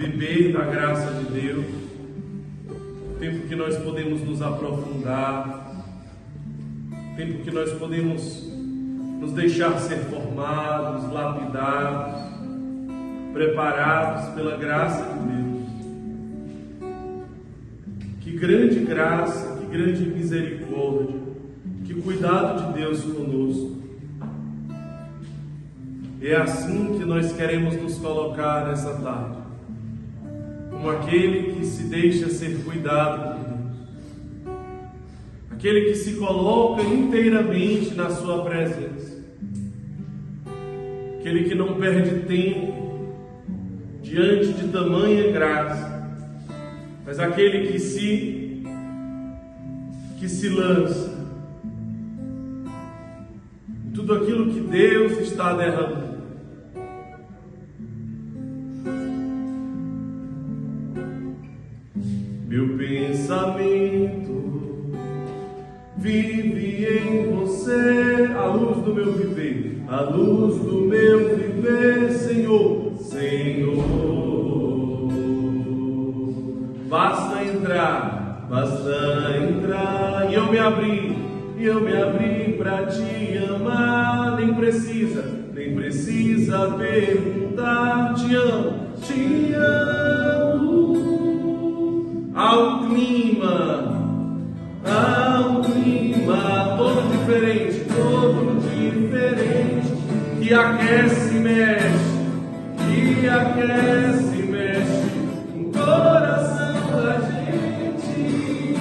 beber da graça de Deus, tempo que nós podemos nos aprofundar, tempo que nós podemos nos deixar ser formados, lapidados, preparados pela graça de Deus. Que grande graça, que grande misericórdia, que cuidado de Deus conosco. É assim que nós queremos nos colocar nessa tarde, como aquele que se deixa ser cuidado por Deus, aquele que se coloca inteiramente na sua presença, aquele que não perde tempo diante de tamanha graça, mas aquele que se lança em tudo aquilo que Deus está derramando. Meu pensamento vive em você, a luz do meu viver, a luz do meu viver, Senhor, Senhor. Basta entrar, e eu me abri para te amar. Nem precisa perguntar, te amo. Há um clima todo diferente, que aquece e mexe no coração da gente.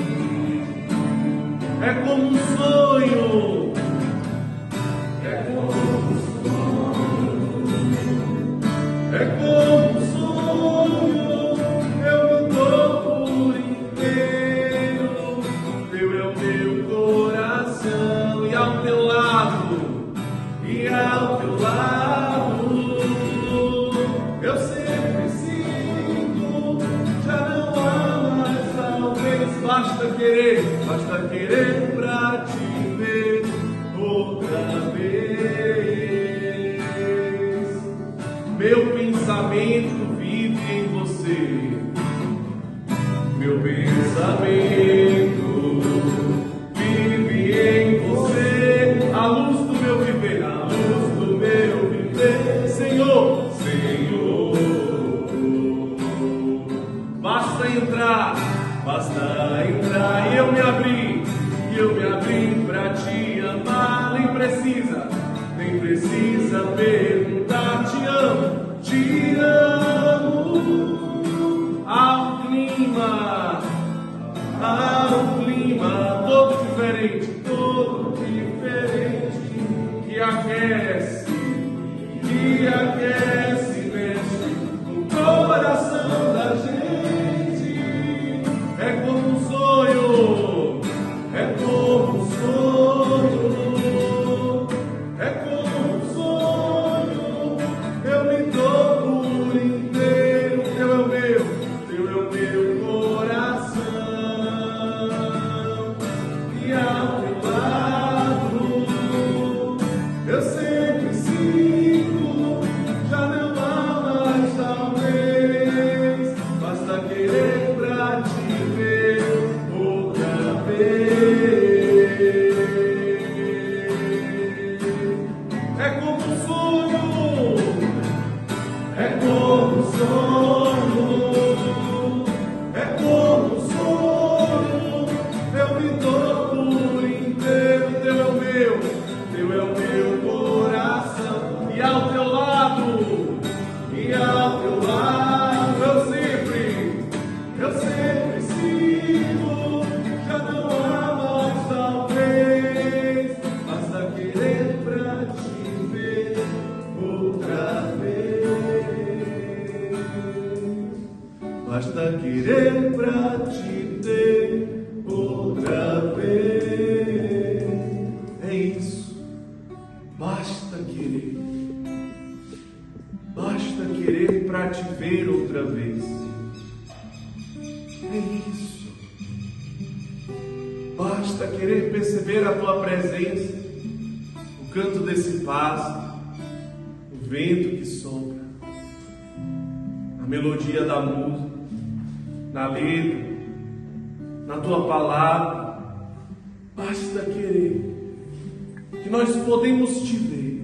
É como um sonho, eu me dou por inteiro. Teu é o meu coração, e ao teu lado, eu sempre sinto. Já não há mais, talvez. Basta querer pra te ver outra vez. Meu pensamento vive em você. Meu pensamento vive em você. A luz do meu viver, Senhor, Senhor. Basta entrar, e eu me abri pra te amar. Nem precisa perguntar, te amo. Há um clima todo diferente, que aquece, mexe no coração da gente. É como um sonho, eu me dou por inteiro. Teu é o meu coração, e ao teu lado eu sempre sinto. Já não há mais, talvez. Basta querer pra te ver outra vez. É como um sonho, eu me dou por inteiro. Teu é o meu coração, e ao teu lado, eu sempre sigo. Já não há mais, talvez. Basta querer pra te ver outra vez. Basta querer pra te ter outra vez. É isso. Basta querer pra te ver outra vez. É isso. Basta querer perceber a tua presença, o canto desse pássaro, o vento que sopra, na melodia da música, na letra, na tua palavra. Basta querer, que nós podemos te ver,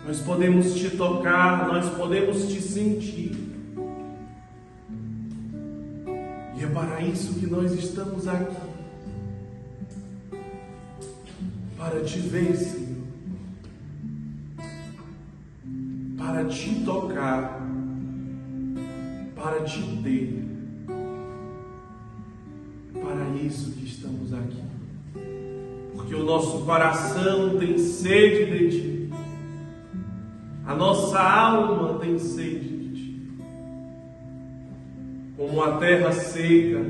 nós podemos te tocar, nós podemos te sentir. E é para isso que nós estamos aqui, para te ver, Senhor, para te tocar, para te ter. Para isso que estamos aqui, porque o nosso coração tem sede de ti, a nossa alma tem sede de ti, como a terra seca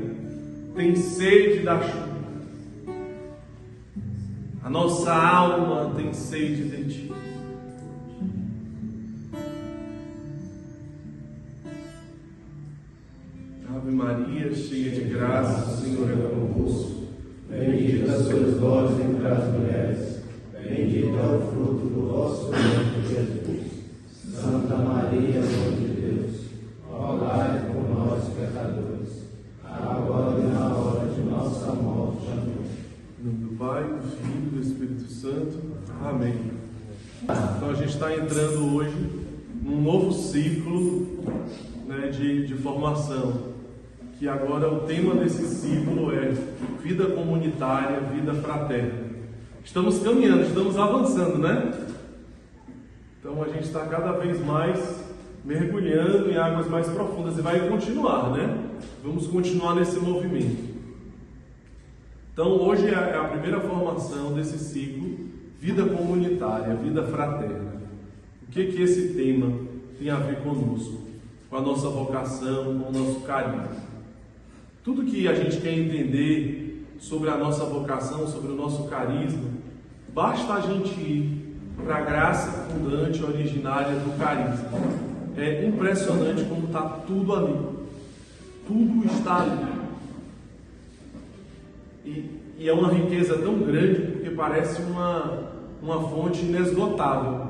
tem sede da chuva, a nossa alma tem sede de ti. Ave Maria, cheia de graça, o Senhor é convosco. Bendita sois vós entre as mulheres, bendito é o fruto do vosso ventre, Jesus. Santa Maria, Mãe de Deus, rogai por nós, pecadores, agora e na hora de nossa morte. Amém. Em nome do Pai, do Filho e do Espírito Santo. Amém. Então a gente está entrando hoje num novo ciclo, de formação. Que agora o tema desse ciclo é vida comunitária, vida fraterna. Estamos caminhando, estamos avançando, né? Então a gente está cada vez mais mergulhando em águas mais profundas e vai continuar, né? Vamos continuar nesse movimento. Então hoje é a primeira formação desse ciclo, vida comunitária, vida fraterna. O que esse tema tem a ver conosco? Com a nossa vocação, com o nosso carisma. Tudo que a gente quer entender sobre a nossa vocação, sobre o nosso carisma, basta a gente ir para a graça fundante, originária do carisma. É impressionante como está tudo ali. Tudo está ali. E é uma riqueza tão grande porque parece uma fonte inesgotável.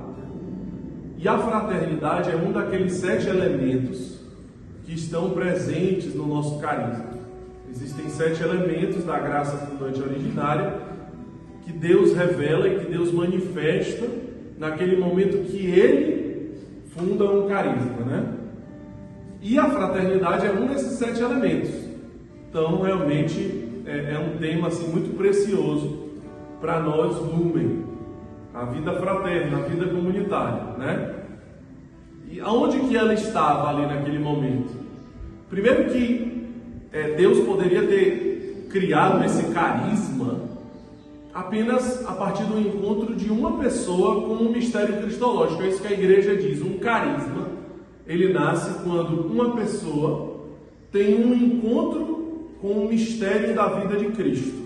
E a fraternidade é um daqueles 7 elementos que estão presentes no nosso carisma. Existem 7 elementos da graça fundante originária que Deus revela e que Deus manifesta naquele momento que Ele funda um carisma, né? E a fraternidade é um desses 7 elementos. Então, realmente, é um tema assim, muito precioso para nós, Lumen. A vida fraterna, a vida comunitária, né? E aonde que ela estava ali naquele momento? Primeiro que Deus poderia ter criado esse carisma apenas a partir do encontro de uma pessoa com um mistério cristológico. É isso que a igreja diz. Um carisma, ele nasce quando uma pessoa tem um encontro com o mistério da vida de Cristo.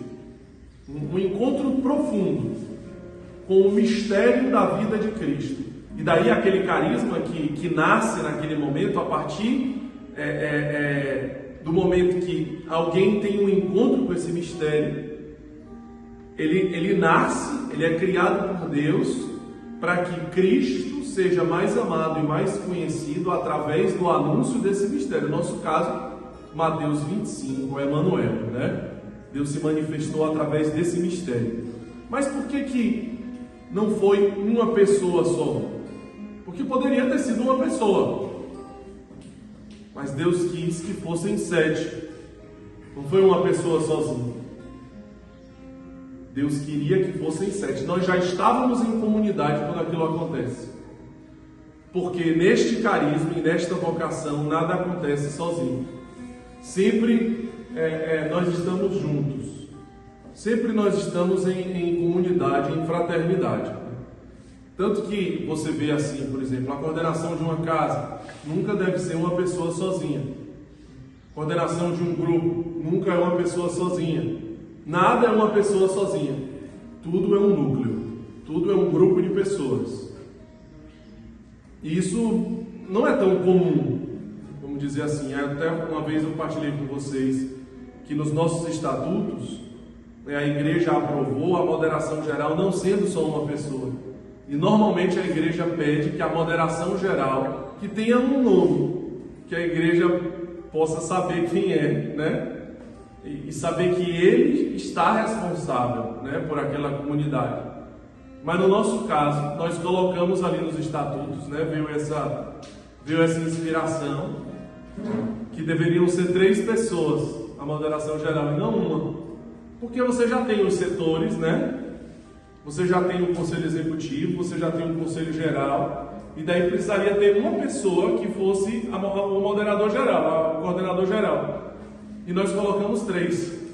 Um encontro profundo com o mistério da vida de Cristo. E daí aquele carisma que nasce naquele momento a partir do momento que alguém tem um encontro com esse mistério, ele nasce, ele é criado por Deus para que Cristo seja mais amado e mais conhecido através do anúncio desse mistério. No nosso caso, Mateus 25, Emmanuel, né? Deus se manifestou através desse mistério. Mas por que não foi uma pessoa só? Porque poderia ter sido uma pessoa. Mas Deus quis que fossem 7. Não foi uma pessoa sozinha. Deus queria que fossem 7. Nós já estávamos em comunidade quando aquilo acontece. Porque neste carisma e nesta vocação nada acontece sozinho. Sempre nós estamos juntos. Sempre nós estamos em comunidade, em fraternidade. Tanto que você vê assim, por exemplo, a coordenação de uma casa nunca deve ser uma pessoa sozinha. A coordenação de um grupo nunca é uma pessoa sozinha. Nada é uma pessoa sozinha. Tudo é um núcleo. Tudo é um grupo de pessoas. E isso não é tão comum, vamos dizer assim. Até uma vez eu partilhei com vocês que nos nossos estatutos, a igreja aprovou a moderação geral não sendo só uma pessoa. E normalmente a igreja pede que a moderação geral, que tenha um nome, que a igreja possa saber quem é, né? E saber que ele está responsável, né, por aquela comunidade. Mas no nosso caso, nós colocamos ali nos estatutos, né, veio essa inspiração, que deveriam ser 3 pessoas, a moderação geral, e não uma. Porque você já tem os setores, né? Você já tem o conselho executivo, você já tem o conselho geral, e daí precisaria ter uma pessoa que fosse o moderador geral, o coordenador geral. E nós colocamos 3,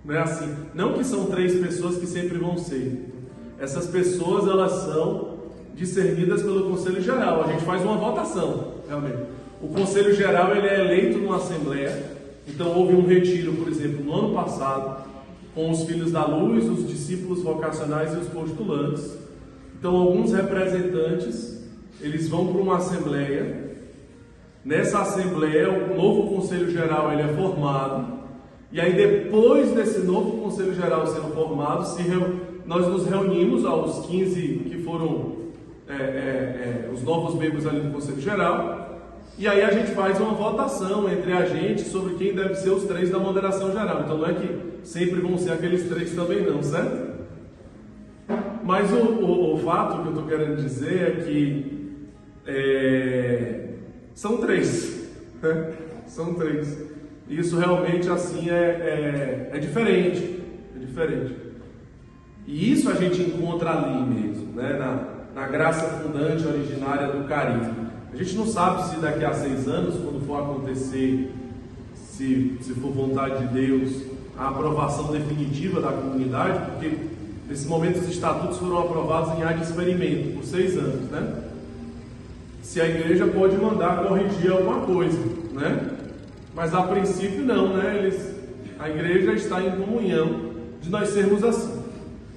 não é assim? Não que são 3 pessoas que sempre vão ser. Essas pessoas, elas são discernidas pelo Conselho Geral. A gente faz uma votação, realmente. O Conselho Geral, ele é eleito numa assembleia. Então houve um retiro, por exemplo, no ano passado, com os filhos da luz, os discípulos vocacionais e os postulantes. Então alguns representantes, eles vão para uma assembleia. Nessa assembleia, o novo Conselho Geral ele é formado, e aí depois desse novo Conselho Geral sendo formado, nós nos reunimos aos 15 que foram os novos membros ali do Conselho Geral, e aí a gente faz uma votação entre a gente sobre quem deve ser os 3 da moderação geral. Então não é que sempre vão ser aqueles 3 também não, certo? Mas o fato que eu estou querendo dizer é que são 3, né? São 3. Isso realmente assim é diferente. É diferente. E isso a gente encontra ali mesmo, né? Na graça fundante originária do carisma. A gente não sabe se daqui a 6 anos, quando for acontecer, se for vontade de Deus, a aprovação definitiva da comunidade, porque nesse momento os estatutos foram aprovados em área de experimento por 6 anos, né? Se a igreja pode mandar corrigir alguma coisa, né? Mas a princípio não, né? A igreja está em comunhão de nós sermos assim.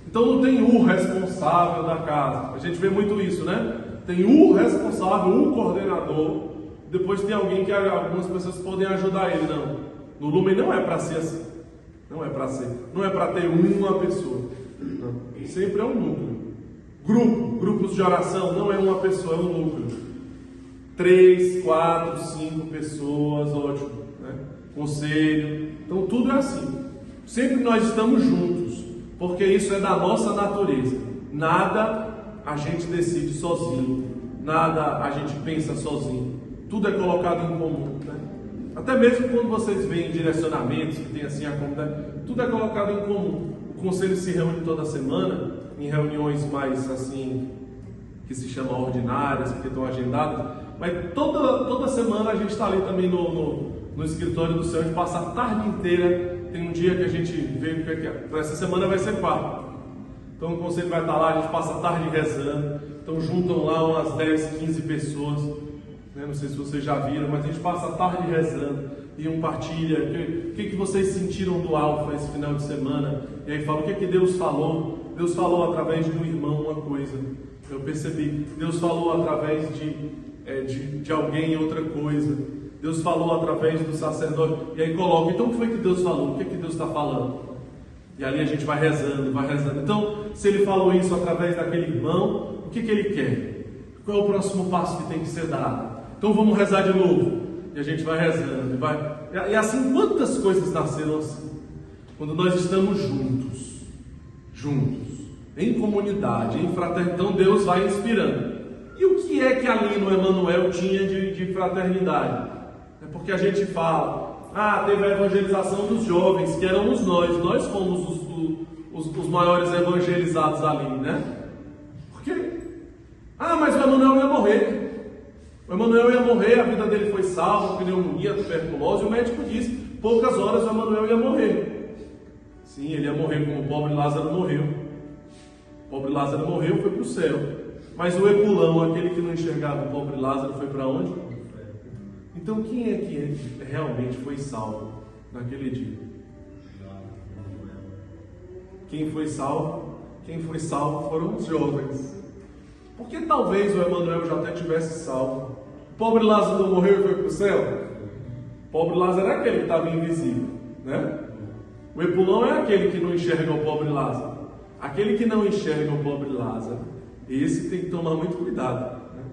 Então não tem o responsável da casa. A gente vê muito isso, né? Tem o responsável, o coordenador. Depois tem alguém que algumas pessoas podem ajudar ele. Não. No Lumen não é para ser assim. Não é para ser. Não é para ter uma pessoa. Não. Sempre é um núcleo. Grupos de oração não é uma pessoa, é um núcleo. 3, 4, 5 pessoas, ótimo, né? Conselho, então tudo é assim. Sempre nós estamos juntos, porque isso é da nossa natureza. Nada a gente decide sozinho, nada a gente pensa sozinho. Tudo é colocado em comum, né? Até mesmo quando vocês veem direcionamentos que tem assim a comunidade, tudo é colocado em comum. O conselho se reúne toda semana, em reuniões mais assim, que se chamam ordinárias, porque estão agendadas. Mas toda semana a gente está ali também no escritório do céu, a gente passa a tarde inteira. Tem um dia que a gente vê que para essa semana vai ser 4. Então o conselho vai estar lá, a gente passa a tarde rezando. Então juntam lá umas 10, 15 pessoas, né? Não sei se vocês já viram, mas a gente passa a tarde rezando. E um partilha, o que vocês sentiram do Alfa esse final de semana? E aí fala, o que Deus falou? Deus falou através de um irmão uma coisa, eu percebi. Deus falou através de alguém outra coisa. Deus falou através do sacerdote. E aí coloca, então o que foi que Deus falou? O que Deus está falando? E ali a gente vai rezando, vai rezando. Então, se ele falou isso através daquele irmão, o que ele quer? Qual é o próximo passo que tem que ser dado? Então vamos rezar de novo. E a gente vai rezando. E assim, quantas coisas nasceram assim? Quando nós estamos juntos, em comunidade, em fraternidade. Então Deus vai inspirando. E o que é que ali no Emanuel tinha de fraternidade? É porque a gente fala, teve a evangelização dos jovens, que éramos nós fomos os maiores evangelizados ali, né? Porque, mas o Emanuel ia morrer. O Emanuel ia morrer, a vida dele foi salva, pneumonia, tuberculose, e o médico disse, poucas horas o Emanuel ia morrer. Sim, ele ia morrer como o pobre Lázaro morreu. O pobre Lázaro morreu, foi para o céu. Mas o Epulão, aquele que não enxergava o pobre Lázaro, foi para onde? Então quem é que realmente foi salvo naquele dia? Quem foi salvo? Quem foi salvo foram os jovens. Porque talvez o Emanuel já até tivesse salvo. O pobre Lázaro não morreu e foi para o céu? O pobre Lázaro é aquele que estava invisível, né? O Epulão é aquele que não enxerga o pobre Lázaro. Aquele que não enxerga o pobre Lázaro, esse tem que tomar muito cuidado, né?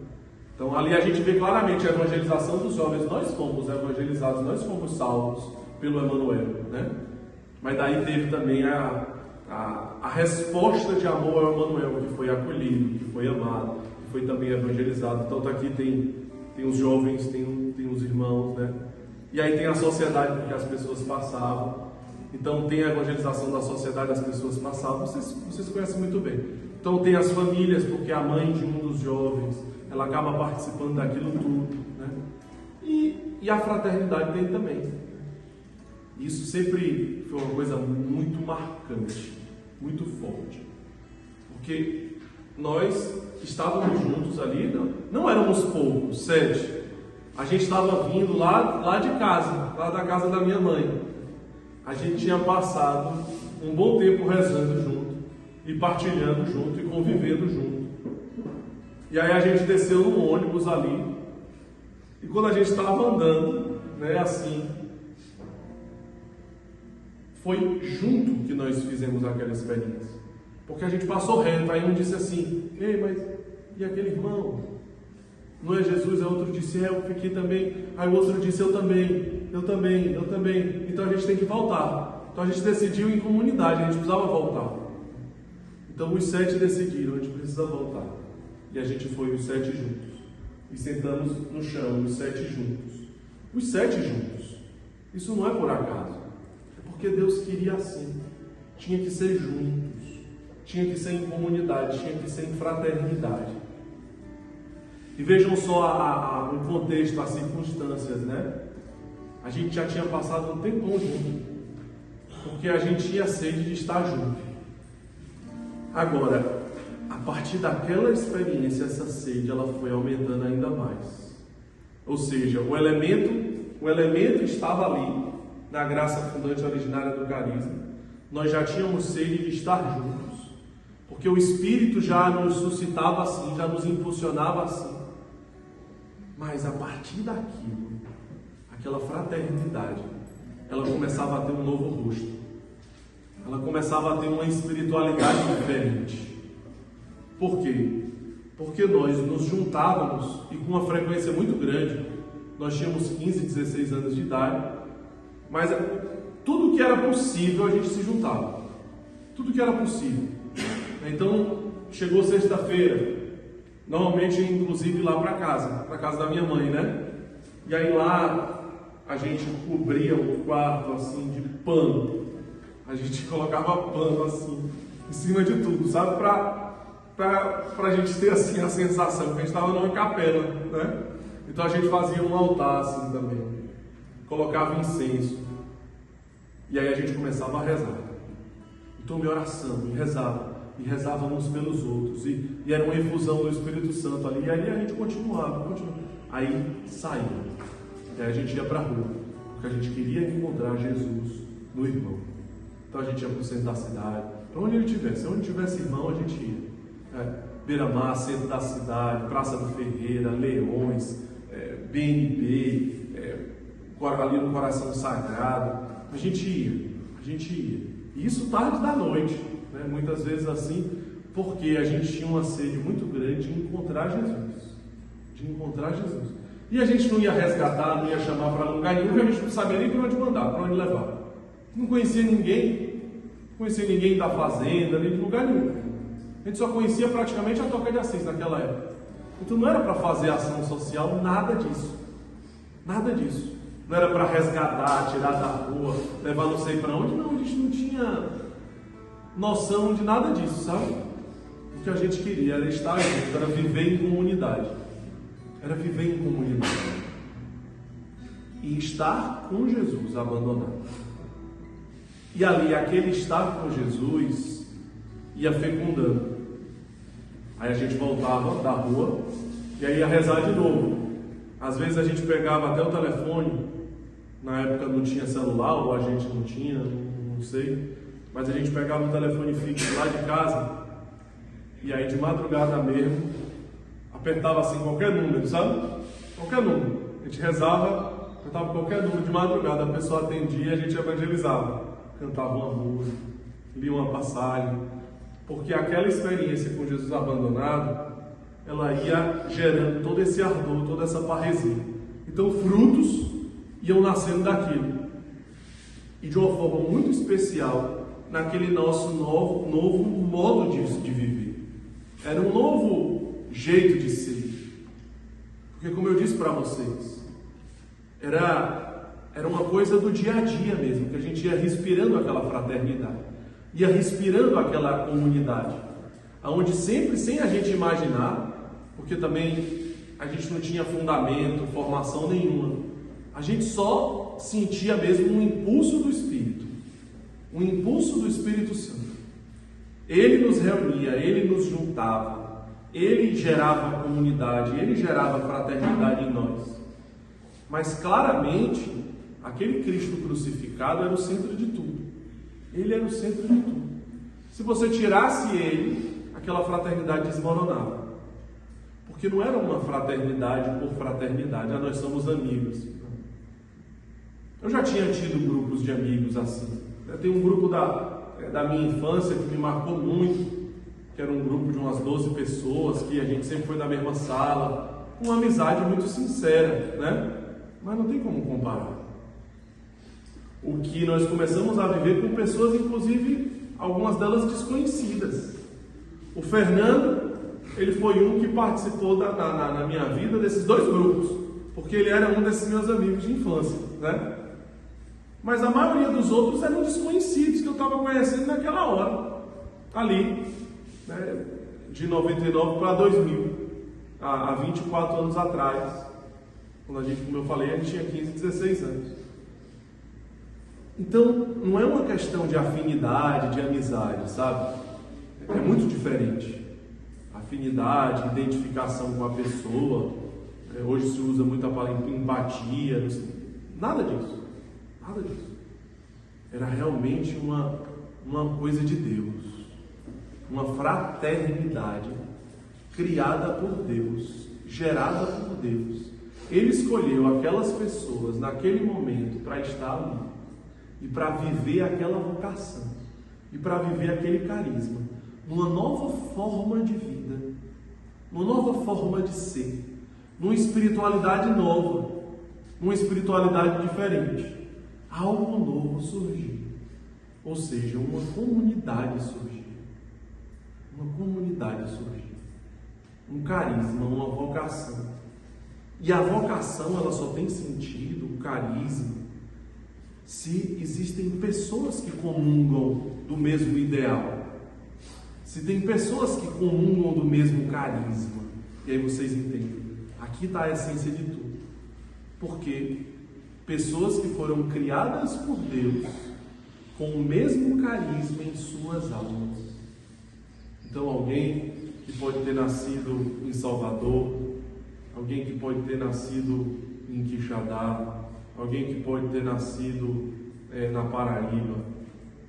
Então ali a gente vê claramente a evangelização dos jovens. Nós fomos evangelizados, nós fomos salvos pelo Emmanuel, né? Mas daí teve também a resposta de amor ao Emmanuel, que foi acolhido, que foi amado, que foi também evangelizado. Então aqui tem os jovens, tem os irmãos, né? E aí tem a sociedade, porque as pessoas passavam. Então tem a evangelização da sociedade, as pessoas passavam. Vocês conhecem muito bem. Então tem as famílias, porque a mãe de um dos jovens, ela acaba participando daquilo tudo, né? E a fraternidade tem também. Isso sempre foi uma coisa muito marcante, muito forte. Porque nós que estávamos juntos ali, não éramos poucos, 7. A gente estava vindo lá de casa, lá da casa da minha mãe. A gente tinha passado um bom tempo rezando junto, e partilhando junto, e convivendo junto. E aí a gente desceu num ônibus ali, e quando a gente estava andando, né, assim, foi junto que nós fizemos aquela experiência. Porque a gente passou reto, aí um disse assim: ei, mas e aquele irmão? Não é Jesus? Aí outro disse: eu fiquei também. Aí o outro disse: eu também. Então a gente tem que voltar. Então a gente decidiu em comunidade, a gente precisava voltar. Então os 7 decidiram: a gente precisa voltar. E a gente foi os 7 juntos. E sentamos no chão, os 7 juntos. Os 7 juntos. Isso não é por acaso. É porque Deus queria assim. Tinha que ser juntos. Tinha que ser em comunidade, tinha que ser em fraternidade. E vejam só o contexto, as circunstâncias, né? A gente já tinha passado um tempão junto, porque a gente tinha sede de estar junto. Agora, a partir daquela experiência, essa sede, ela foi aumentando ainda mais. Ou seja, o elemento estava ali, na graça fundante originária do carisma. Nós já tínhamos sede de estar juntos. Porque o Espírito já nos suscitava assim, já nos impulsionava assim. Mas a partir daquilo, aquela fraternidade, ela começava a ter um novo rosto. Ela começava a ter uma espiritualidade diferente. Por quê? Porque nós nos juntávamos, e com uma frequência muito grande. Nós tínhamos 15, 16 anos de idade, mas tudo que era possível a gente se juntava. Tudo que era possível. Então, chegou sexta-feira, normalmente, inclusive, lá para casa da minha mãe, né? E aí lá, a gente cobria o quarto, assim, de pano. A gente colocava pano, assim, em cima de tudo, sabe? Pra gente ter, assim, a sensação que a gente estava numa capela, né? Então, a gente fazia um altar, assim, também. Colocava incenso. E aí a gente começava a rezar. Então, minha oração, e rezávamos pelos outros, e era uma infusão do Espírito Santo ali, e aí a gente continuava. Aí saía, e aí a gente ia para a rua, porque a gente queria encontrar Jesus no irmão. Então a gente ia para o centro da cidade, para onde ele tivesse, irmão a gente ia. Beira-Mar, centro da cidade, Praça do Ferreira, Leões, BNB, ali no Coração Sagrado, a gente ia. E isso tarde da noite, né? Muitas vezes assim, porque a gente tinha uma sede muito grande de encontrar Jesus. E a gente não ia resgatar, não ia chamar para lugar nenhum, porque a gente não sabia nem para onde mandar, para onde levar. Não conhecia ninguém da fazenda, nem de lugar nenhum. A gente só conhecia praticamente a Toca de Assis naquela época. Então não era para fazer ação social, nada disso. Não era para resgatar, tirar da rua, levar não sei para onde, não. A gente não tinha noção de nada disso, sabe? O que a gente queria era estar junto, era viver em comunidade. E estar com Jesus abandonado. E ali, aquele estar com Jesus ia fecundando. Aí a gente voltava da rua e aí ia rezar de novo. Às vezes a gente pegava até o telefone. Na época não tinha celular, ou a gente não tinha, não sei. Mas a gente pegava o telefone fixo lá de casa. E aí de madrugada mesmo, apertava assim qualquer número, sabe? Qualquer número. A gente rezava, apertava qualquer número de madrugada. A pessoa atendia e a gente evangelizava. Cantava uma música, lia uma passagem. Porque aquela experiência com Jesus abandonado ela ia gerando todo esse ardor, toda essa parresia. Então frutos iam nascendo daquilo. E de uma forma muito especial, naquele nosso novo modo de viver. Era um novo jeito de ser. Porque, como eu disse para vocês, era uma coisa do dia a dia mesmo, que a gente ia respirando aquela fraternidade, ia respirando aquela comunidade, onde sempre, sem a gente imaginar, porque também a gente não tinha fundamento, formação nenhuma, a gente só sentia mesmo um impulso do Espírito, um impulso do Espírito Santo. Ele nos reunia, ele nos juntava, ele gerava comunidade, ele gerava fraternidade em nós. Mas claramente, aquele Cristo crucificado era o centro de tudo. Ele era o centro de tudo. Se você tirasse ele, aquela fraternidade desmoronava. Porque não era uma fraternidade por fraternidade, nós somos amigos. Eu já tinha tido grupos de amigos assim. Eu tenho um grupo da minha infância que me marcou muito, que era um grupo de umas 12 pessoas, que a gente sempre foi na mesma sala, uma amizade muito sincera, né? Mas não tem como comparar. O que nós começamos a viver com pessoas, inclusive, algumas delas desconhecidas. O Fernando, ele foi um que participou na minha vida desses dois grupos, porque ele era um desses meus amigos de infância, né? Mas a maioria dos outros eram desconhecidos que eu estava conhecendo naquela hora, ali, né? De 99 para 2000, há 24 anos atrás, quando a gente, como eu falei, a gente tinha 15, 16 anos. Então, não é uma questão de afinidade, de amizade, sabe? É muito diferente. Afinidade, identificação com a pessoa, hoje se usa muito a palavra empatia, nada disso. Nada disso. Era realmente uma coisa de Deus, uma fraternidade criada por Deus, gerada por Deus. Ele escolheu aquelas pessoas naquele momento para estar ali e para viver aquela vocação e para viver aquele carisma, numa nova forma de vida, numa nova forma de ser, numa espiritualidade nova, numa espiritualidade diferente. Algo novo surgiu, ou seja, uma comunidade surgiu, um carisma, uma vocação. E a vocação, ela só tem sentido, o carisma, se existem pessoas que comungam do mesmo ideal, se tem pessoas que comungam do mesmo carisma. E aí vocês entendem, aqui está a essência de tudo, porque pessoas que foram criadas por Deus com o mesmo carisma em suas almas. Então, alguém que pode ter nascido em Salvador, alguém que pode ter nascido em Quixadá, alguém que pode ter nascido na Paraíba,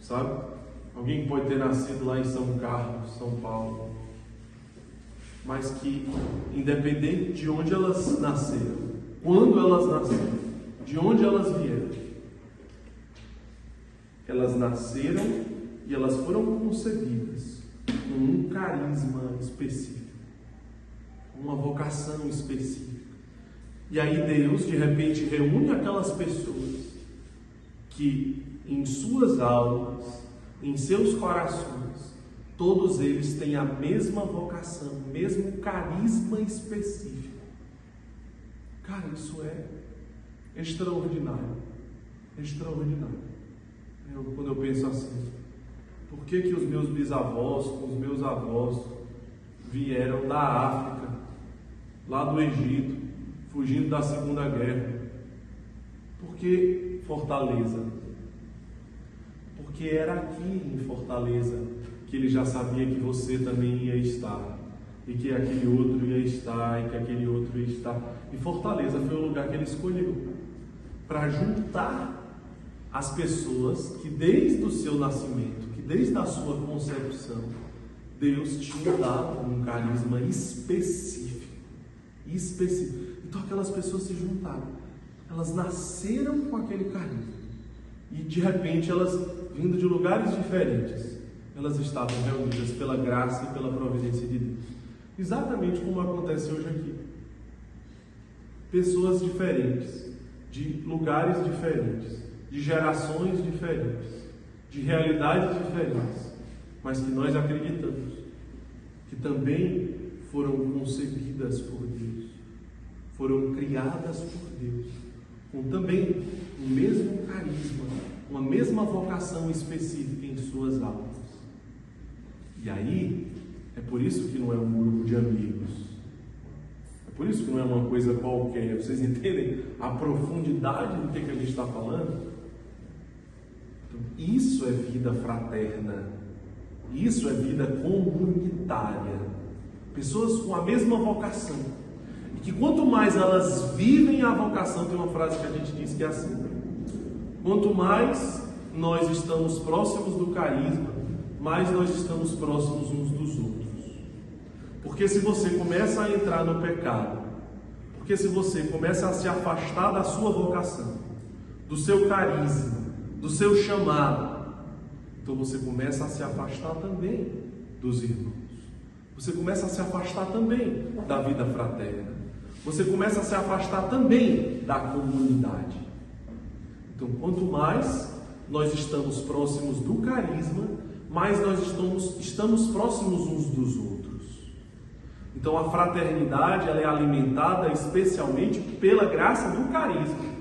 sabe? Alguém que pode ter nascido lá em São Carlos, São Paulo, mas que, independente de onde elas nasceram, quando elas nasceram, de onde elas vieram, elas nasceram e elas foram concebidas com um carisma específico, uma vocação específica. E aí Deus, de repente, reúne aquelas pessoas que em suas almas, em seus corações, todos eles têm a mesma vocação, o mesmo carisma específico. Cara, isso é extraordinário, extraordinário. Quando eu penso assim, por que os meus bisavós, os meus avós vieram da África, lá do Egito, fugindo da Segunda Guerra? Por que Fortaleza? Porque era aqui em Fortaleza que ele já sabia que você também ia estar, e que aquele outro ia estar, e que aquele outro ia estar. E Fortaleza foi o lugar que ele escolheu para juntar as pessoas que desde o seu nascimento, que desde a sua concepção, Deus tinha dado um carisma específico. Então aquelas pessoas se juntaram, elas nasceram com aquele carisma, e de repente elas, vindo de lugares diferentes, elas estavam reunidas pela graça e pela providência de Deus. Exatamente como acontece hoje aqui. Pessoas diferentes, de lugares diferentes, de gerações diferentes, de realidades diferentes, mas que nós acreditamos que também foram concebidas por Deus, foram criadas por Deus, com também o mesmo carisma, uma mesma vocação específica em suas almas. E aí, é por isso que não é um grupo de amigos, é por isso que não é uma coisa qualquer. Vocês entendem a profundidade do que a gente está falando? Então, isso é vida fraterna, isso é vida comunitária. Pessoas com a mesma vocação, e que quanto mais elas vivem a vocação, tem uma frase que a gente diz que é assim: quanto mais nós estamos próximos do carisma, mais nós estamos próximos uns dos outros. Porque se você começa a entrar no pecado, porque se você começa a se afastar da sua vocação, do seu carisma, do seu chamado, então você começa a se afastar também dos irmãos. Você começa a se afastar também da vida fraterna. Você começa a se afastar também da comunidade. Então, quanto mais nós estamos próximos do carisma, mais nós estamos próximos uns dos outros. Então, a fraternidade ela é alimentada especialmente pela graça do carisma.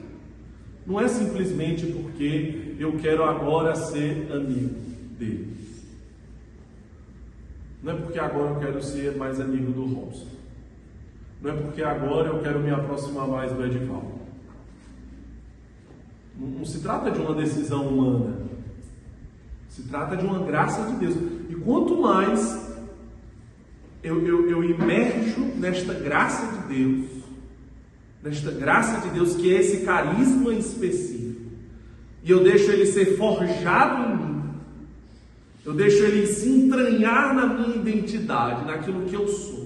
Não é simplesmente porque eu quero agora ser amigo dele. Não é porque agora eu quero ser mais amigo do Robson. Não é porque agora eu quero me aproximar mais do Edivaldo. Não se trata de uma decisão humana. Se trata de uma graça de Deus. E quanto mais eu imerjo nesta graça de Deus, que é esse carisma específico, e eu deixo ele ser forjado em mim, eu deixo ele se entranhar na minha identidade, naquilo que eu sou.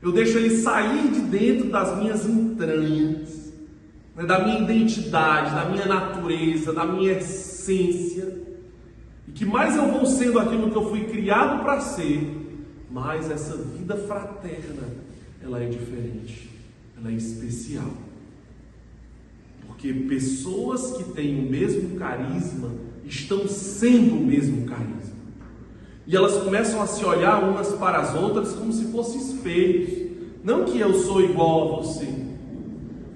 Eu deixo ele sair de dentro das minhas entranhas, da minha identidade, da minha natureza, da minha essência. E que mais eu vou sendo aquilo que eu fui criado para ser, mais essa vida fraterna, ela é diferente, ela é especial. Porque pessoas que têm o mesmo carisma estão sendo o mesmo carisma. E elas começam a se olhar umas para as outras como se fossem espelhos. Não que eu sou igual a você,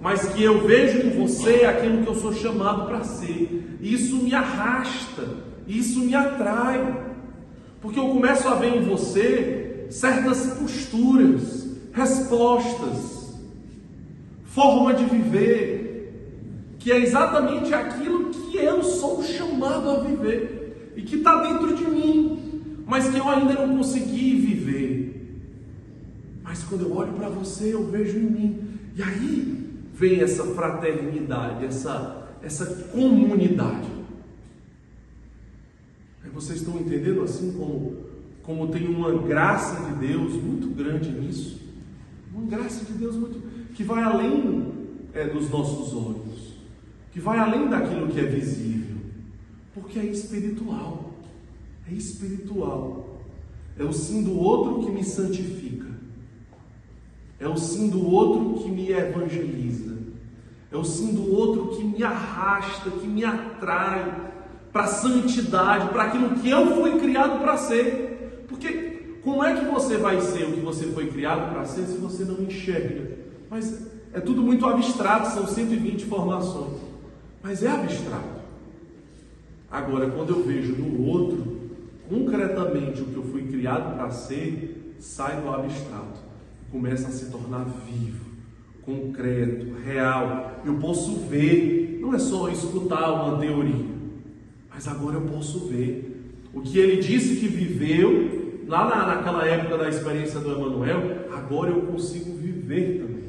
mas que eu vejo em você aquilo que eu sou chamado para ser. E isso me arrasta, isso me atrai. Porque eu começo a ver em você certas posturas, respostas, forma de viver, que é exatamente aquilo que eu sou chamado a viver e que está dentro de mim, mas que eu ainda não consegui viver. Mas quando eu olho para você, eu vejo em mim. E aí vem essa fraternidade, essa comunidade. Aí vocês estão entendendo assim como tem uma graça de Deus muito grande nisso? Uma graça de Deus muito, que vai além dos nossos olhos, que vai além daquilo que é visível, porque é espiritual. É espiritual. É o sim do outro que me santifica. É o sim do outro que me evangeliza. É o sim do outro que me arrasta, que me atrai para a santidade, para aquilo que eu fui criado para ser. Porque como é que você vai ser o que você foi criado para ser se você não enxerga? Mas é tudo muito abstrato, são 120 formações. Mas é abstrato. Agora, quando eu vejo no outro concretamente o que eu fui criado para ser, sai do abstrato, começa a se tornar vivo, concreto, real. Eu posso ver, não é só escutar uma teoria, mas agora eu posso ver o que ele disse que viveu lá naquela época da experiência do Emmanuel. Agora eu consigo viver também.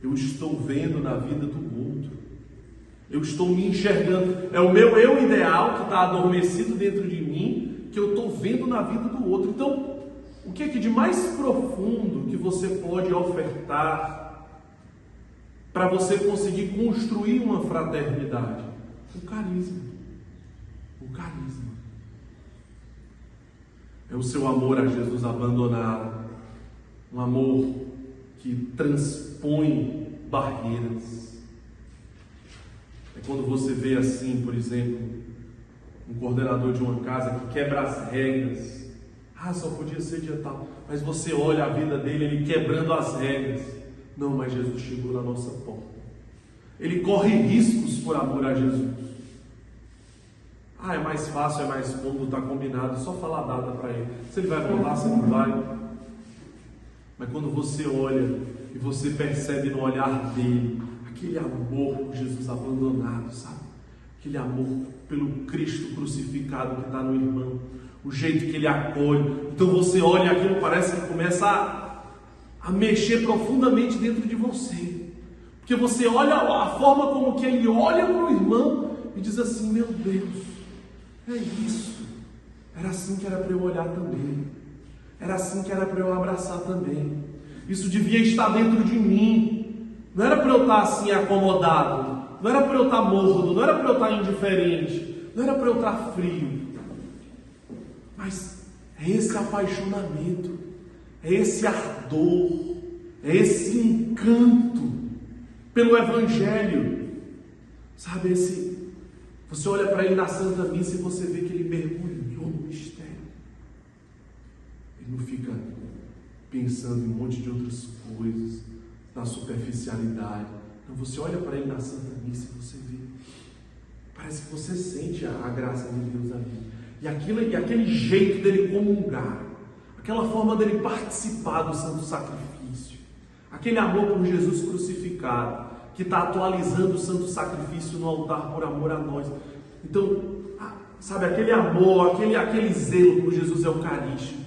Eu estou vendo na vida do outro. Eu estou me enxergando. É o meu eu ideal que está adormecido dentro de mim, que eu estou vendo na vida do outro. Então, o que é que de mais profundo que você pode ofertar para você conseguir construir uma fraternidade? O carisma. O carisma. É o seu amor a Jesus abandonado. um amor que transpõe barreiras. É quando você vê assim, por exemplo, um coordenador de uma casa que quebra as regras. Só podia ser dia tal. Mas você olha a vida dele, ele quebrando as regras. Não, mas Jesus chegou na nossa porta. Ele corre riscos por amor a Jesus. É mais fácil, é mais cômodo, está combinado, só falar a data para ele. Se ele vai voltar, se não vai. Mas quando você olha e você percebe no olhar dele aquele amor por Jesus abandonado, sabe? Aquele amor pelo Cristo crucificado que está no irmão, o jeito que ele acolhe. Então você olha e aquilo parece que começa a mexer profundamente dentro de você. Porque você olha a forma como que ele olha para o irmão e diz assim: meu Deus, é isso. Era assim que era para eu olhar também. Era assim que era para eu abraçar também. Isso devia estar dentro de mim. Não era para eu estar assim acomodado. Não era para eu estar morno. Não era para eu estar indiferente. Não era para eu estar frio. Mas é esse apaixonamento. É esse ardor. É esse encanto pelo Evangelho. Sabe, você olha para ele na Santa Missa e você vê que ele mergulhou no mistério. Ele não fica pensando em um monte de outras coisas, na superficialidade. Não, você olha para ele na Santa Missa e você vê. Parece que você sente a graça de Deus ali. E aquele jeito dele comungar, aquela forma dele participar do Santo Sacrifício, aquele amor por Jesus crucificado, que está atualizando o Santo Sacrifício no altar por amor a nós. Então, sabe, aquele amor, aquele zelo por Jesus Eucarístico,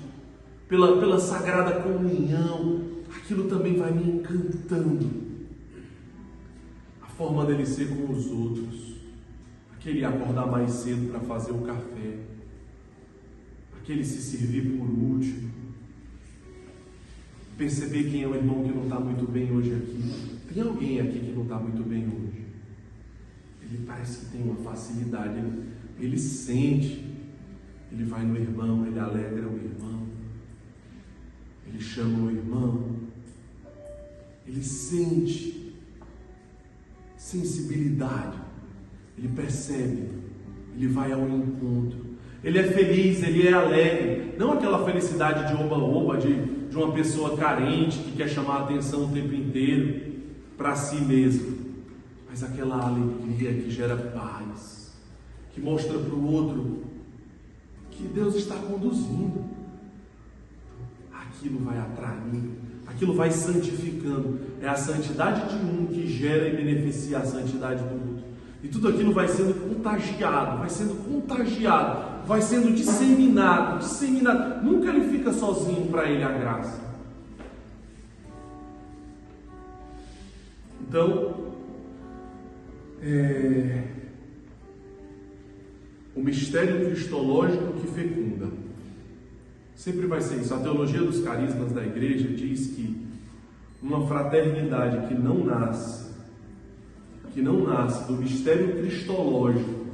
pela Sagrada Comunhão, aquilo também vai me encantando. A forma dele ser com os outros, aquele acordar mais cedo para fazer o café, aquele se servir por último, perceber quem é o irmão que não está muito bem hoje aqui. Tem alguém aqui que não está muito bem hoje? Ele parece que tem uma facilidade, ele sente, ele vai no irmão, ele alegra o irmão, ele chama o irmão, ele sente sensibilidade, ele percebe, ele vai ao encontro, ele é feliz, ele é alegre, não aquela felicidade de oba-oba, de uma pessoa carente que quer chamar a atenção o tempo inteiro para si mesmo, mas aquela alegria que gera paz, que mostra para o outro que Deus está conduzindo. Aquilo vai atraindo, aquilo vai santificando. É a santidade de um que gera e beneficia a santidade do outro. E tudo aquilo vai sendo contagiado, vai sendo disseminado. Nunca ele fica sozinho para ele a graça. Então, o mistério cristológico que fecunda. Sempre vai ser isso. A teologia dos carismas da igreja diz que uma fraternidade que não nasce do mistério cristológico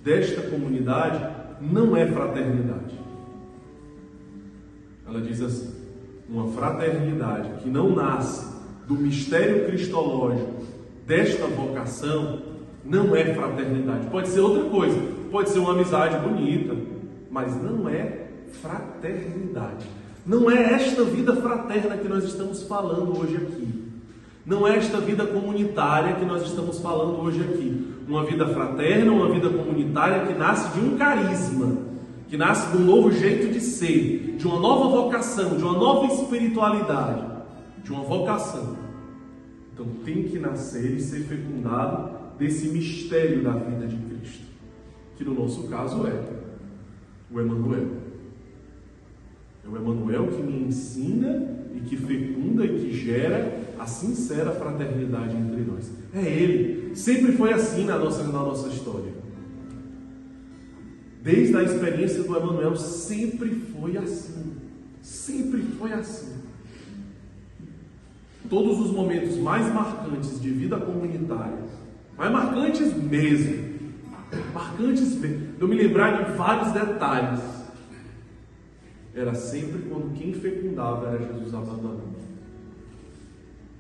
desta comunidade não é fraternidade. Ela diz assim: uma fraternidade que não nasce do mistério cristológico desta vocação não é fraternidade. Pode ser outra coisa, pode ser uma amizade bonita, mas não é fraternidade. Não é esta vida fraterna que nós estamos falando hoje aqui. Não é esta vida comunitária que nós estamos falando hoje aqui. Uma vida fraterna, uma vida comunitária que nasce de um carisma, que nasce de um novo jeito de ser, de uma nova vocação, de uma nova espiritualidade, de uma vocação. Então tem que nascer e ser fecundado desse mistério da vida de Cristo, que no nosso caso é o Emmanuel. É o Emmanuel que me ensina e que fecunda e que gera a sincera fraternidade entre nós. É Ele. Sempre foi assim na nossa história. Desde a experiência do Emmanuel, sempre foi assim. Sempre foi assim. Todos os momentos mais marcantes de vida comunitária, mais marcantes mesmo, eu me lembrar de vários detalhes, era sempre quando quem fecundava era Jesus abandonado.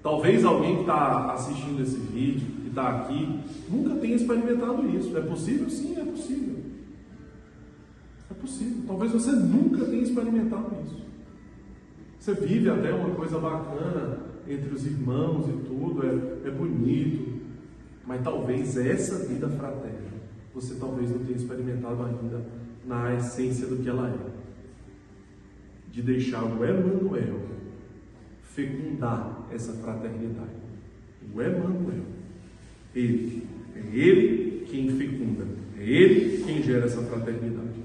Talvez alguém que está assistindo esse vídeo, que está aqui, nunca tenha experimentado isso. É possível? Sim, é possível. É possível. Talvez você nunca tenha experimentado isso. Você vive até uma coisa bacana entre os irmãos e tudo, é bonito. Mas talvez essa vida fraterna, você talvez não tenha experimentado ainda na essência do que ela é. De deixar o Emmanuel fecundar essa fraternidade. O Emmanuel. Ele. É ele quem fecunda. É ele quem gera essa fraternidade.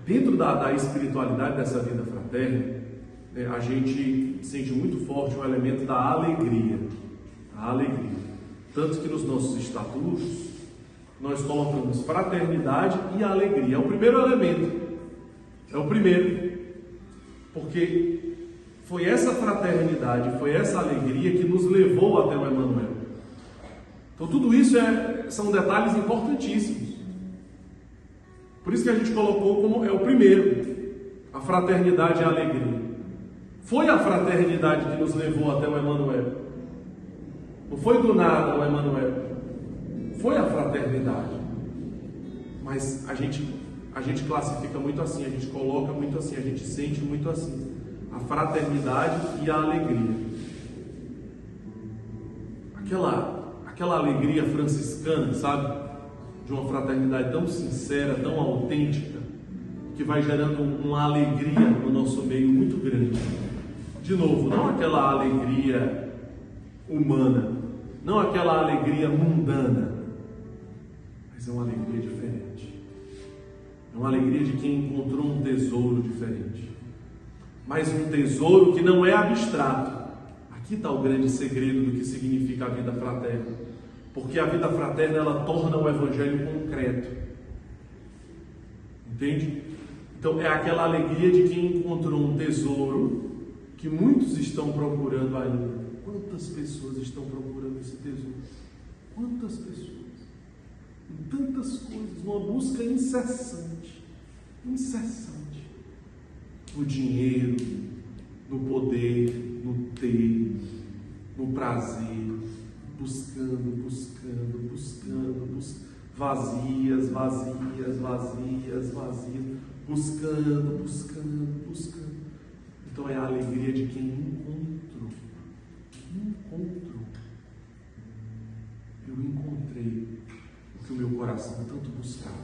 Dentro da espiritualidade dessa vida fraterna, a gente sente muito forte o elemento da alegria. A alegria. Tanto que nos nossos estatutos, nós colocamos fraternidade e alegria. É o primeiro elemento. É o primeiro. Porque foi essa fraternidade, foi essa alegria que nos levou até o Emmanuel. Então tudo isso são detalhes importantíssimos. Por isso que a gente colocou como é o primeiro. A fraternidade e a alegria. Foi a fraternidade que nos levou até o Emmanuel. Não foi do nada o Emmanuel. Foi a fraternidade. Mas a gente classifica muito assim, a gente coloca muito assim, a gente sente muito assim. A fraternidade e a alegria. Aquela alegria franciscana, sabe? De uma fraternidade tão sincera, tão autêntica, que vai gerando uma alegria no nosso meio muito grande. De novo, não aquela alegria humana, não aquela alegria mundana, mas é uma alegria diferente. É uma alegria de quem encontrou um tesouro diferente. Mas um tesouro que não é abstrato. Aqui está o grande segredo do que significa a vida fraterna. Porque a vida fraterna, ela torna o Evangelho concreto. Entende? Então é aquela alegria de quem encontrou um tesouro que muitos estão procurando ainda. Quantas pessoas estão procurando esse tesouro? Quantas pessoas? Em tantas coisas, uma busca incessante. No dinheiro, no poder, no ter, no prazer, buscando, vazias, buscando. Então é a alegria de quem encontrou. Eu encontrei o que o meu coração tanto buscava.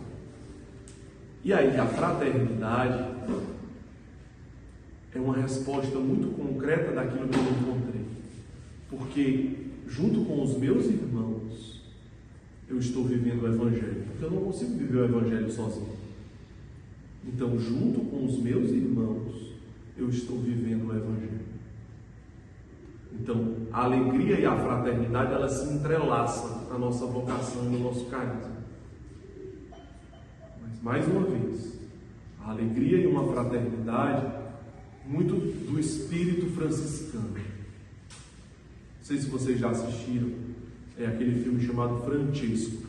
E aí a fraternidade é uma resposta muito concreta daquilo que eu encontrei. Porque junto com os meus irmãos eu estou vivendo o Evangelho. Porque eu não consigo viver o Evangelho sozinho. Então, junto com os meus irmãos, eu estou vivendo o Evangelho. Então, a alegria e a fraternidade, elas se entrelaçam na nossa vocação e no nosso carisma. Mas, mais uma vez, a alegria e uma fraternidade muito do espírito franciscano. Não sei se vocês já assistiram, é aquele filme chamado Francesco.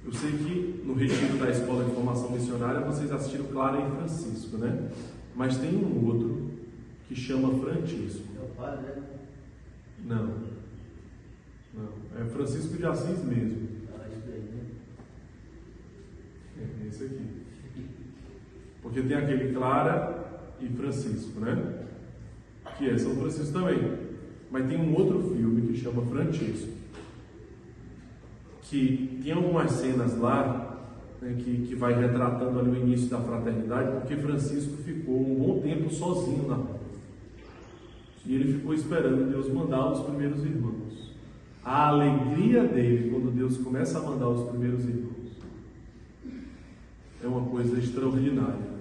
Eu sei que no retiro da Escola de Formação Missionária vocês assistiram Clara e Francisco, né? Mas tem um outro que chama Francesco. É o padre, né? Não. É Francisco de Assis mesmo. Isso aí, né? É esse aqui. Porque tem aquele Clara e Francisco, né? Que é São Francisco também. Mas tem um outro filme que chama Francesco, que tem algumas cenas lá, né, que vai retratando ali o início da fraternidade, porque Francisco ficou um bom tempo sozinho na rua. E ele ficou esperando Deus mandar os primeiros irmãos. A alegria dele quando Deus começa a mandar os primeiros irmãos é uma coisa extraordinária.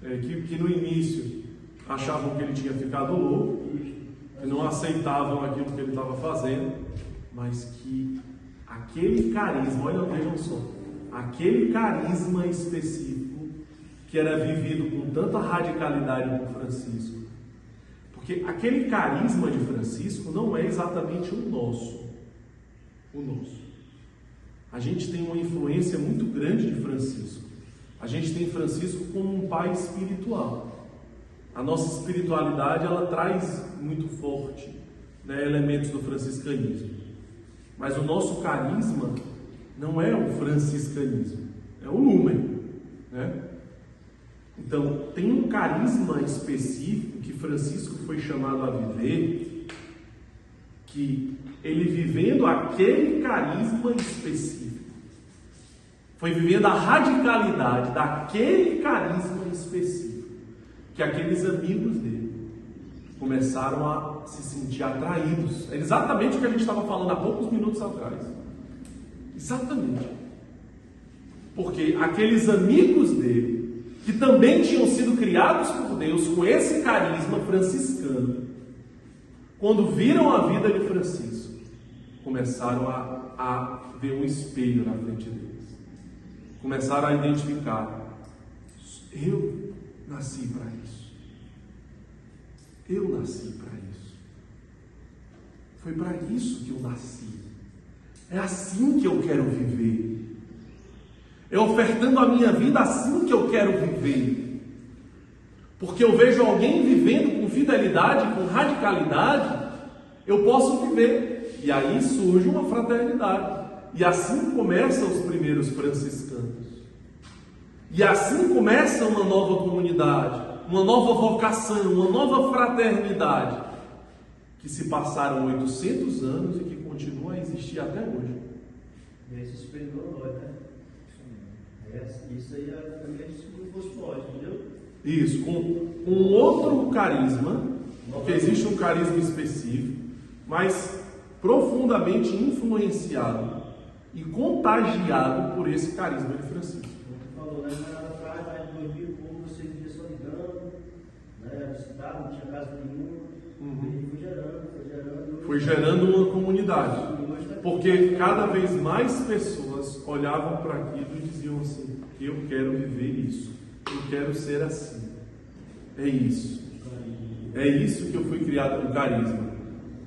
Que no início achavam que ele tinha ficado louco, que não aceitavam aquilo que ele estava fazendo, mas que aquele carisma, vejam só, aquele carisma específico que era vivido com tanta radicalidade por Francisco, porque aquele carisma de Francisco não é exatamente o nosso. A gente tem uma influência muito grande de Francisco. A gente tem Francisco como um pai espiritual. A nossa espiritualidade, ela traz muito forte, né, elementos do franciscanismo. Mas o nosso carisma não é o franciscanismo, é o lumen, né? Então, tem um carisma específico que Francisco foi chamado a viver, que ele vivendo aquele carisma específico, foi vivendo a radicalidade daquele carisma específico, que aqueles amigos dele começaram a se sentir atraídos. É exatamente o que a gente estava falando há poucos minutos atrás. Exatamente. Porque aqueles amigos dele, que também tinham sido criados por Deus com esse carisma franciscano, quando viram a vida de Francisco, começaram a ver um espelho na frente deles. Começaram a identificar: eu nasci para isso. Eu nasci para isso. Foi para isso que eu nasci. É assim que eu quero viver. É ofertando a minha vida assim que eu quero viver. Porque eu vejo alguém vivendo com fidelidade, com radicalidade, eu posso viver. E aí surge uma fraternidade. E assim começam os primeiros franciscanos. E assim começa uma nova comunidade, uma nova vocação, uma nova fraternidade, que se passaram 800 anos e que continua a existir até hoje. Esse espelhou nós, né? Isso aí é também se fosse nós, entendeu? Isso, com outro carisma, porque existe um carisma específico, mas profundamente influenciado e contagiado por esse carisma de Francisco. Falou, né? Atrás, mais de 2000 e pouco, você vivia solidão, né? Cidade, não tinha casa nenhuma. E foi gerando uma comunidade. Porque cada vez mais pessoas olhavam para aquilo e diziam assim: eu quero viver isso, eu quero ser assim. É isso. É isso que eu fui criado com carisma.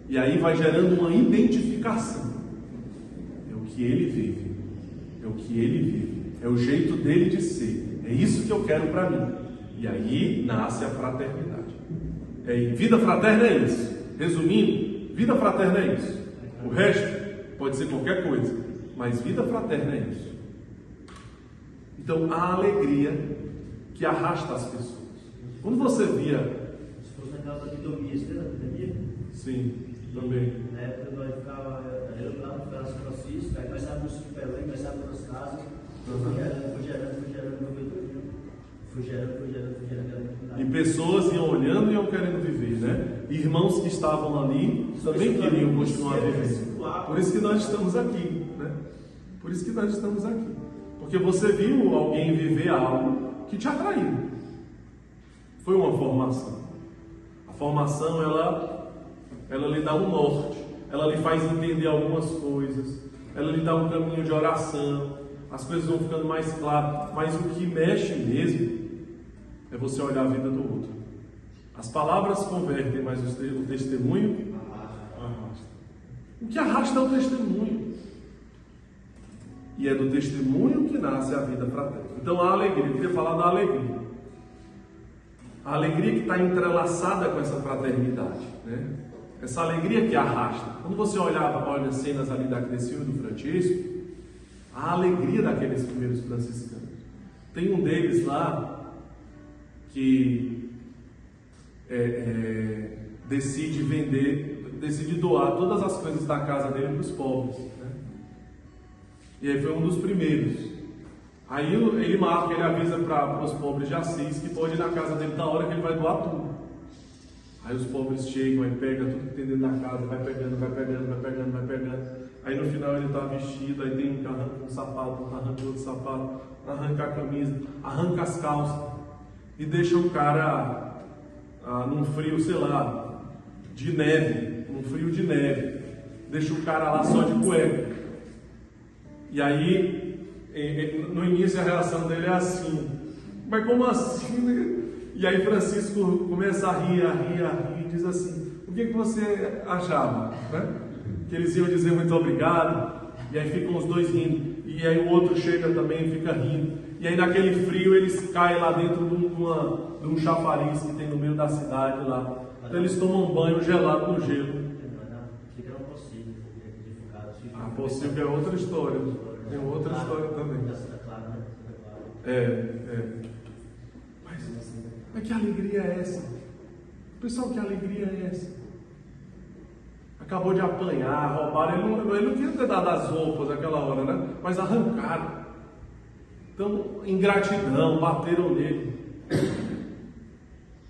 E aí vai gerando uma identificação. É o que ele vive. É o que ele vive. É o jeito dele de ser. É isso que eu quero para mim. E aí nasce a fraternidade. Vida fraterna é isso. Resumindo, vida fraterna é isso. O resto pode ser qualquer coisa, mas vida fraterna é isso. Então, a alegria que arrasta as pessoas. Quando você via... Se fosse naquela epidemia, você lembra da epidemia? Sim, também. Na época nós ficava, eu lá no São Francisco, aí começava no Sul Pelém, começava pelas casas, foi gerando. E pessoas iam olhando e iam querendo viver, né? Irmãos que estavam ali também queriam continuar vivendo. Por isso que nós estamos aqui, né? Por isso que nós estamos aqui. Porque você viu alguém viver algo que te atraiu. Foi uma formação. A formação, ela lhe dá um norte. Ela lhe faz entender algumas coisas. Ela lhe dá um caminho de oração. As coisas vão ficando mais claras. Mas o que mexe mesmo é você olhar a vida do outro. As palavras convertem, mas o testemunho arrasta. O que arrasta é o testemunho. E é do testemunho que nasce a vida fraterna. Então a alegria, eu queria falar da alegria. A alegria que está entrelaçada com essa fraternidade, né? Essa alegria que arrasta. Quando você olha cenas ali desse filme do Francisco, a alegria daqueles primeiros franciscanos. Tem um deles lá que decide doar todas as coisas da casa dele para os pobres, né? E aí foi um dos primeiros. Aí ele avisa para os pobres de Assis que pode ir na casa dele da hora que ele vai doar tudo. Aí os pobres chegam, aí pega tudo que tem dentro da casa, vai pegando. Aí no final ele está vestido, aí tem um que arranca um sapato, arranca outro sapato, arranca a camisa, arranca as calças e deixa o cara num frio, sei lá, de neve, deixa o cara lá só de cueca. E aí, no início a reação dele é assim: mas como assim? E aí Francisco começa a rir e diz assim: o que você achava? Né? Que eles iam dizer muito obrigado, e aí ficam os dois rindo. E aí o outro chega também e fica rindo. E aí naquele frio eles caem lá dentro de um chafariz que tem no meio da cidade lá. Então eles tomam um banho gelado no gelo. A possível é outra história. Tem outra história também. Mas que alegria é essa? Pessoal, que alegria é essa? Acabou de apanhar, roubaram. Ele não queria ter dado as roupas naquela hora, né? Mas arrancaram. Então, ingratidão, bateram nele.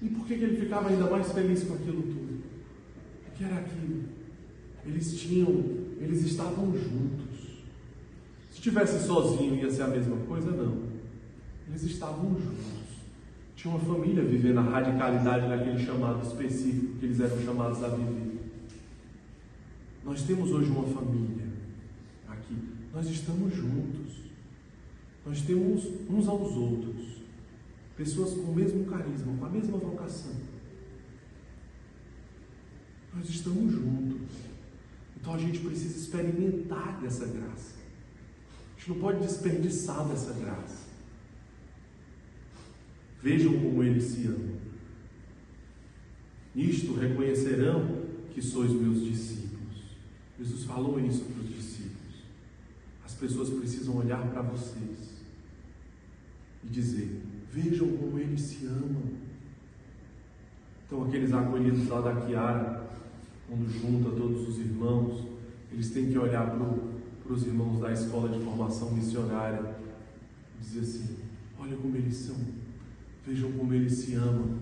E por que ele ficava ainda mais feliz com aquilo tudo? Porque era aquilo. Eles estavam juntos. Se tivesse sozinho ia ser a mesma coisa? Não. Eles estavam juntos. Tinha uma família vivendo a radicalidade daquele chamado específico que eles eram chamados a viver. Nós temos hoje uma família aqui. Nós estamos juntos. Nós temos uns aos outros. Pessoas com o mesmo carisma, com a mesma vocação. Nós estamos juntos. Então a gente precisa experimentar dessa graça. A gente não pode desperdiçar dessa graça. Vejam como eles se amam. Nisto reconhecerão que sois meus discípulos. Jesus falou isso para os discípulos. As pessoas precisam olhar para vocês e dizer: vejam como eles se amam. Então aqueles acolhidos lá da Chiara, quando junta todos os irmãos, eles têm que olhar para os irmãos da escola de formação missionária e dizer assim: olha como eles são, vejam como eles se amam.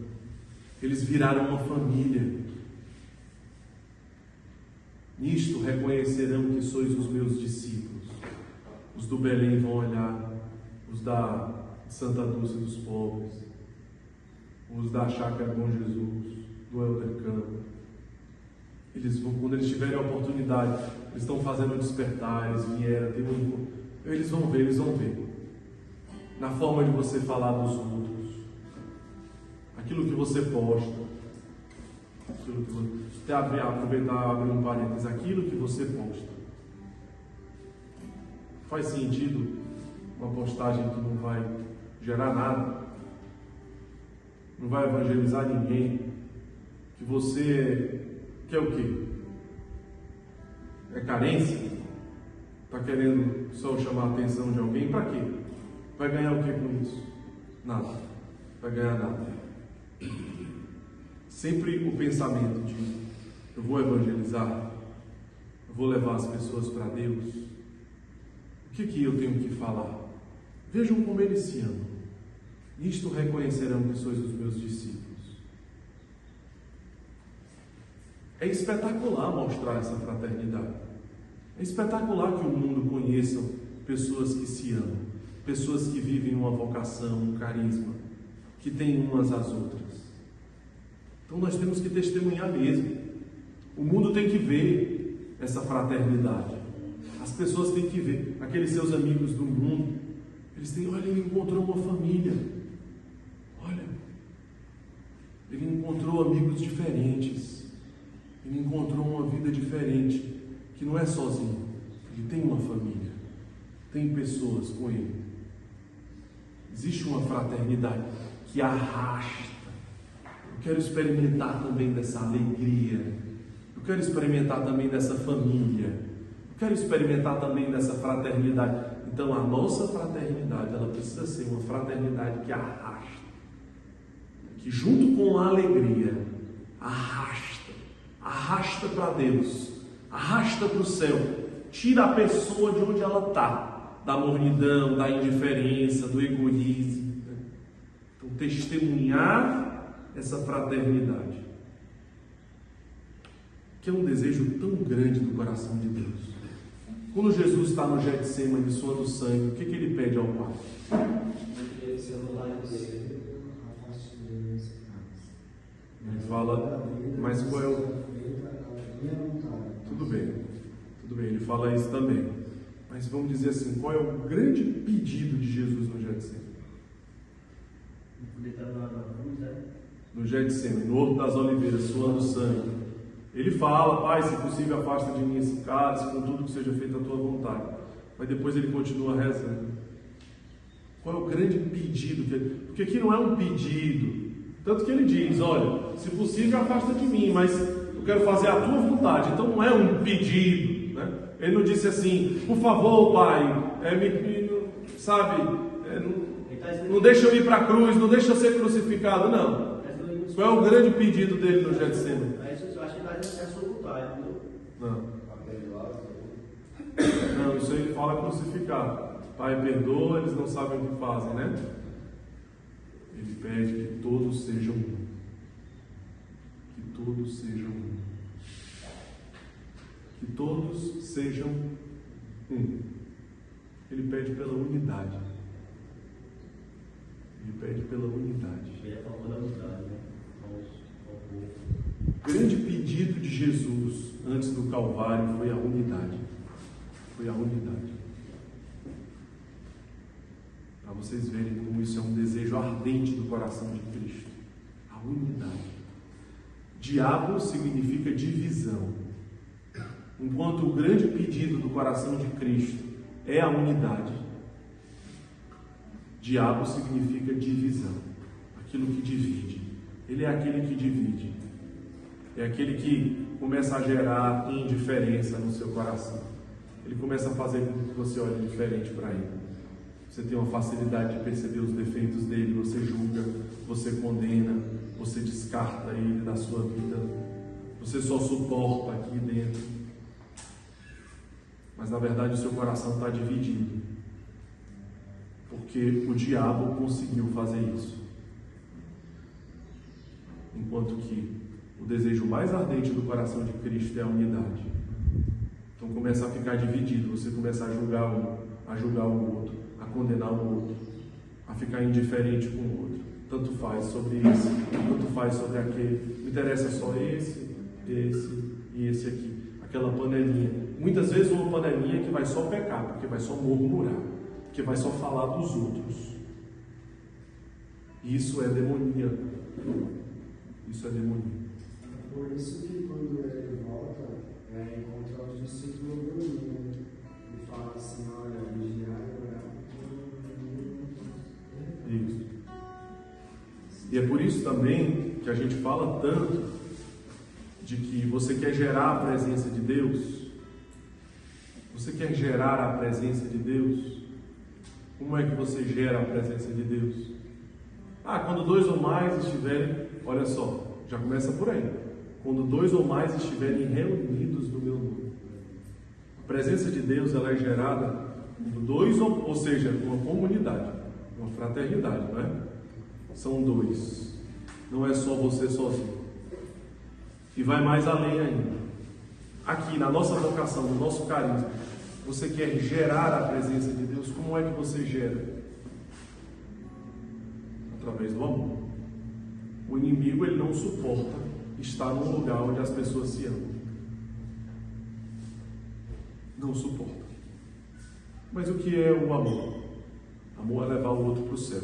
Eles viraram uma família. Nisto reconhecerão que sois os meus discípulos. Os do Belém vão olhar, os da Santa Dulce dos Pobres, os da Chácara Bom Jesus, do Helder Campo. Eles vão, quando eles tiverem a oportunidade, eles estão fazendo o despertar, eles vieram, eles vão ver. Na forma de você falar dos outros, aquilo que você posta, aquilo que você... Aproveitar, abrir um parênteses, aquilo que você posta. Faz sentido uma postagem que não vai gerar nada, não vai evangelizar ninguém, que você quer o quê? É carência? Está querendo só chamar a atenção de alguém? Para quê? Vai ganhar o que com isso? Nada. Vai ganhar nada. Sempre o pensamento de: eu vou evangelizar, eu vou levar as pessoas para Deus. O que eu tenho que falar? Vejam como eles se amam. Nisto reconhecerão que sois os meus discípulos. É espetacular mostrar essa fraternidade. É espetacular que o mundo conheça pessoas que se amam, pessoas que vivem uma vocação, um carisma, que têm umas às outras. Então nós temos que testemunhar mesmo. O mundo tem que ver essa fraternidade. As pessoas têm que ver. Aqueles seus amigos do mundo, eles têm: olha, ele encontrou uma família. Olha, ele encontrou amigos diferentes. Ele encontrou uma vida diferente, que não é sozinho. Ele tem uma família. Tem pessoas com ele. Existe uma fraternidade que arrasta. Eu quero experimentar também dessa alegria. Eu quero experimentar também dessa família. Eu quero experimentar também dessa fraternidade. Então a nossa fraternidade, ela precisa ser uma fraternidade que arrasta. Que junto com a alegria, arrasta para Deus, arrasta para o céu. Tira a pessoa de onde ela está, da mornidão, da indiferença, do egoísmo. Então testemunhar essa fraternidade, que é um desejo tão grande do coração de Deus. Quando Jesus está no Getsemane suando sangue, o que ele pede ao Pai? Ele fala: mas qual é o... Tudo bem, ele fala isso também. Mas vamos dizer assim, qual é o grande pedido de Jesus no Getsemane? No Getsemane, no Horto das Oliveiras, suando sangue. Ele fala: Pai, se possível, afasta de mim esse cálice, contudo que seja feita a tua vontade. Mas depois ele continua rezando. Qual é o grande pedido? Porque aqui não é um pedido. Tanto que ele diz, olha, se possível afasta de mim, mas eu quero fazer a tua vontade. Então não é um pedido, né? Ele não disse assim, por favor, Pai, não deixa eu ir para a cruz, não deixa eu ser crucificado, não. Qual é o grande pedido dele no Getsemane? Eu acho que ele está a sua vontade, Não, isso aí ele fala crucificado. Pai, perdoa, eles não sabem o que fazem, né? Ele pede que todos sejam um. Que todos sejam um. Que todos sejam um. Ele pede pela unidade. Ele pede pela unidade. O grande pedido de Jesus antes do Calvário foi a unidade. Foi a unidade. Para vocês verem como isso é um desejo ardente do coração de Cristo. A unidade. Diabo significa divisão. Enquanto o grande pedido do coração de Cristo é a unidade, diabo significa divisão. Aquilo que divide. Ele é aquele que divide. É aquele que começa a gerar indiferença no seu coração. Ele começa a fazer com que você olhe diferente para ele. Você tem uma facilidade de perceber os defeitos dele, você julga, você condena, você descarta ele da sua vida, você só suporta aqui dentro. Mas na verdade o seu coração está dividido, porque o diabo conseguiu fazer isso. Enquanto que o desejo mais ardente do coração de Cristo é a unidade. Então começa a ficar dividido, você começa a julgar um, a julgar o outro, a condenar o outro, a ficar indiferente com o outro. Tanto faz sobre esse, tanto faz sobre aquele. Me interessa só esse e esse aqui. Aquela panelinha. Muitas vezes uma panelinha que vai só pecar, porque vai só murmurar, que vai só falar dos outros. Isso é demoníaco. Isso é demoníaco. Por isso que quando ele volta, encontra os discípulos dormindo e fala assim, olha, vigiar e orar. Isso. E é por isso também que a gente fala tanto de que você quer gerar a presença de Deus. Você quer gerar a presença de Deus? Como é que você gera a presença de Deus? Quando 2 ou mais estiverem, olha só, já começa por aí. Quando 2 ou mais estiverem reunidos no meu nome. A presença de Deus, ela é gerada quando 2, ou seja, uma comunidade, uma fraternidade, não é? São 2. Não é só você sozinho. E vai mais além ainda. Aqui, na nossa vocação, no nosso carisma, você quer gerar a presença de Deus, como é que você gera? Através do amor. O inimigo, ele não suporta estar num lugar onde as pessoas se amam. Não suporta. Mas o que é o amor? Amor é levar o outro para o céu.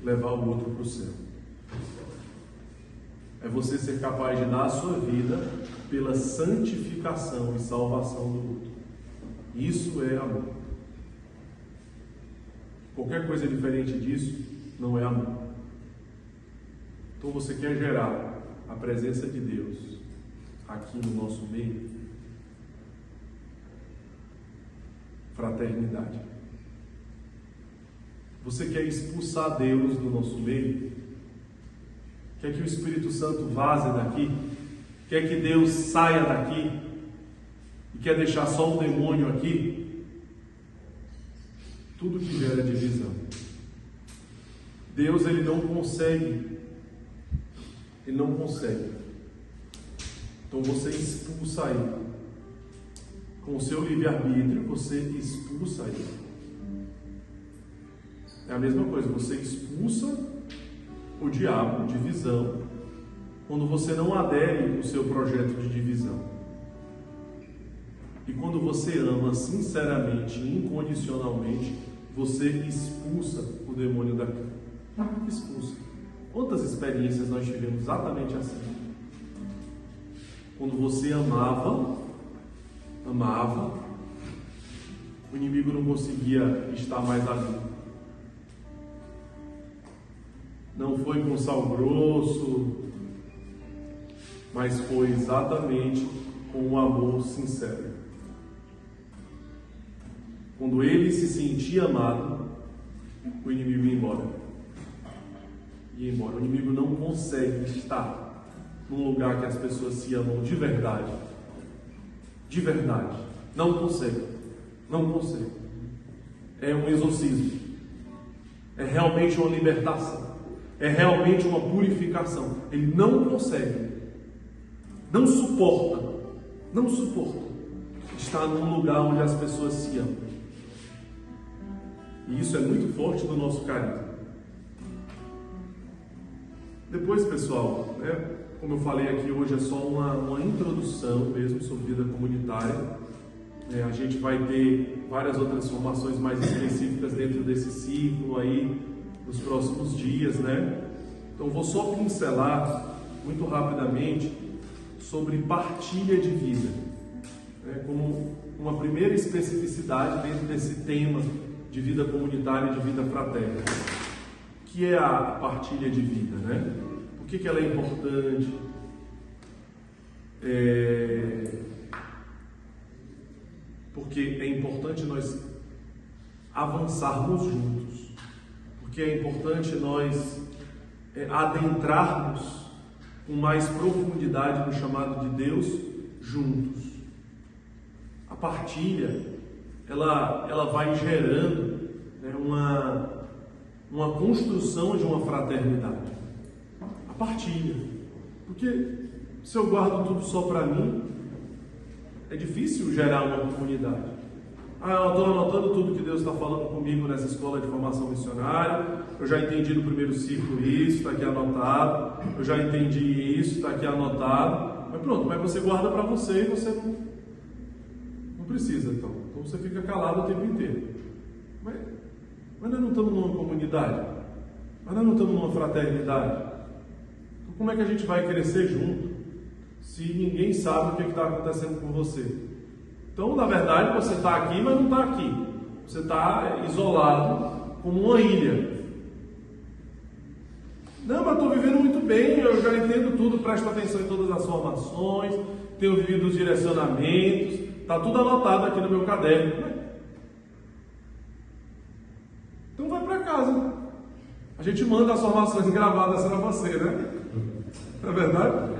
Levar o outro para o céu. É você ser capaz de dar a sua vida pela santificação e salvação do outro. Isso é amor. Qualquer coisa diferente disso não é amor. Então você quer gerar a presença de Deus aqui no nosso meio? Fraternidade. Você quer expulsar Deus do nosso meio? Quer que o Espírito Santo vaze daqui? Quer que Deus saia daqui? E quer deixar só o demônio aqui? Tudo que gera divisão. Deus, ele não consegue. Ele não consegue. Então você expulsa ele. Com o seu livre-arbítrio, você expulsa ele. É a mesma coisa, você expulsa o diabo, divisão, quando você não adere ao seu projeto de divisão. E quando você ama sinceramente, incondicionalmente, você expulsa o demônio daqui. Expulsa. Quantas experiências nós tivemos exatamente assim? Quando você amava, o inimigo não conseguia estar mais ali. Não foi com sal grosso, mas foi exatamente com um amor sincero. Quando ele se sentia amado, o inimigo ia embora. Ia embora. O inimigo não consegue estar num lugar que as pessoas se amam de verdade. De verdade. Não consegue. Não consegue. É um exorcismo. É realmente uma libertação. É realmente uma purificação. Ele não consegue. Não suporta. Não suporta estar num lugar onde as pessoas se amam. E isso é muito forte do nosso caráter. Depois, pessoal, como eu falei aqui, hoje é só uma introdução mesmo sobre vida comunitária. A gente vai ter várias outras formações mais específicas dentro desse ciclo aí, nos próximos dias, né? Então, vou só pincelar muito rapidamente sobre partilha de vida, como uma primeira especificidade dentro desse tema de vida comunitária e de vida fraterna, que é a partilha de vida, né? Por que ela é importante? Porque é importante nós avançarmos juntos, porque é importante nós adentrarmos com mais profundidade no chamado de Deus juntos. A partilha ela vai gerando uma construção de uma fraternidade. A partilha. Porque se eu guardo tudo só para mim, é difícil gerar uma comunidade. Eu estou anotando tudo que Deus está falando comigo nessa escola de formação missionária. Eu já entendi no primeiro ciclo isso, está aqui anotado. Eu já entendi isso, está aqui anotado. Mas pronto, mas você guarda para você e você não precisa, então. Então você fica calado o tempo inteiro. Mas nós não estamos numa comunidade. Mas nós não estamos numa fraternidade. Então como é que a gente vai crescer junto se ninguém sabe o que está acontecendo com você? Então, na verdade, você está aqui, mas não está aqui. Você está isolado como uma ilha. Não, mas estou vivendo muito bem, eu já entendo tudo, presto atenção em todas as formações, tenho vivido os direcionamentos, está tudo anotado aqui no meu caderno. Então vai para casa. A gente manda as formações gravadas para você, né? Não é verdade?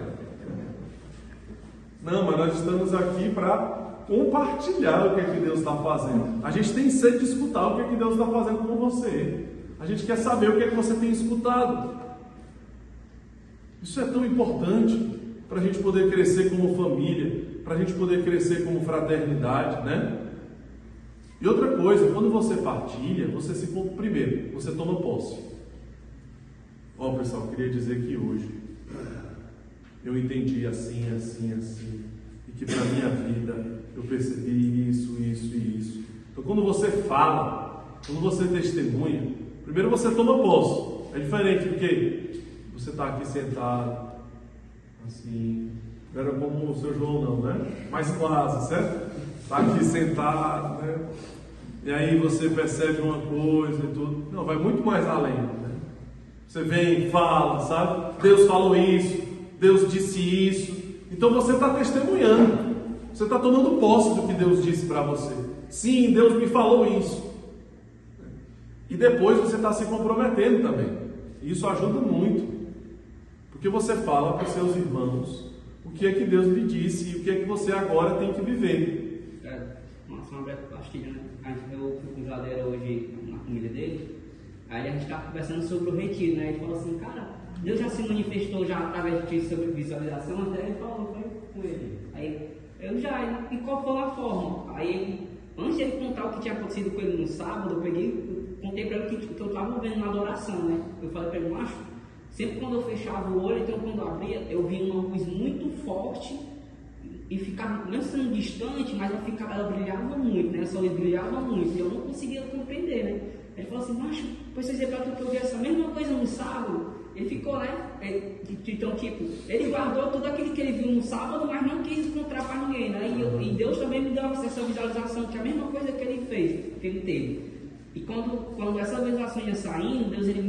Não, mas nós estamos aqui para compartilhar o que é que Deus está fazendo. A gente tem sede de escutar o que é que Deus está fazendo com você. A gente quer saber o que é que você tem escutado. Isso é tão importante para a gente poder crescer como família, para a gente poder crescer como fraternidade, né? E outra coisa, quando você partilha, você se compra primeiro, você toma posse. Pessoal, eu queria dizer que hoje eu entendi assim, assim, assim, e que para a minha vida eu percebi isso, isso e isso. Então, quando você fala, quando você testemunha, primeiro você toma posse. É diferente do que você está aqui sentado, assim, não era como o seu João não, né? Mas quase, certo? Está aqui sentado, né? E aí você percebe uma coisa e tudo. Não, vai muito mais além, né? Você vem e fala, sabe? Deus falou isso, Deus disse isso. Então você está testemunhando. Você está tomando posse do que Deus disse para você. Sim, Deus me falou isso. E depois você está se comprometendo também. E isso ajuda muito. Porque você fala para os seus irmãos o que é que Deus lhe disse e o que é que você agora tem que viver. Uma breve pastilha, né? Eu fui com o Jadeira hoje na comida dele. Aí a gente estava conversando sobre o retiro, né? Ele falou assim, cara, Deus já se manifestou já através de ti sobre visualização, até ele falou, foi com ele. Aí eu já, e qual foi a forma? Aí ele, antes de ele contar o que tinha acontecido com ele no sábado, eu contei para ele que eu estava vendo na adoração, né? Eu falei para ele, macho, sempre quando eu fechava o olho, então quando eu abria, eu via uma luz muito forte e ficava, não sendo distante, mas ela brilhava muito, né? Essa luz brilhava muito e eu não conseguia compreender, né? Ele falou assim, macho, pois você para tu que eu vi essa mesma coisa no sábado. Ele ficou, né? Então, tipo, ele guardou tudo aquilo que ele viu no sábado, mas não quis encontrar para ninguém, né? E Deus também me deu essa visualização, que é a mesma coisa que ele fez, que ele teve. E quando essa visualização ia saindo, Deus ele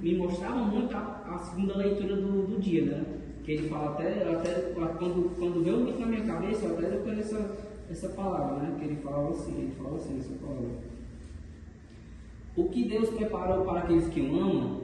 me mostrava muito a segunda leitura do dia, né? Que ele fala até quando veio muito na minha cabeça, eu até reconheço essa palavra, né? Que ele fala assim, essa palavra. O que Deus preparou para aqueles que o amam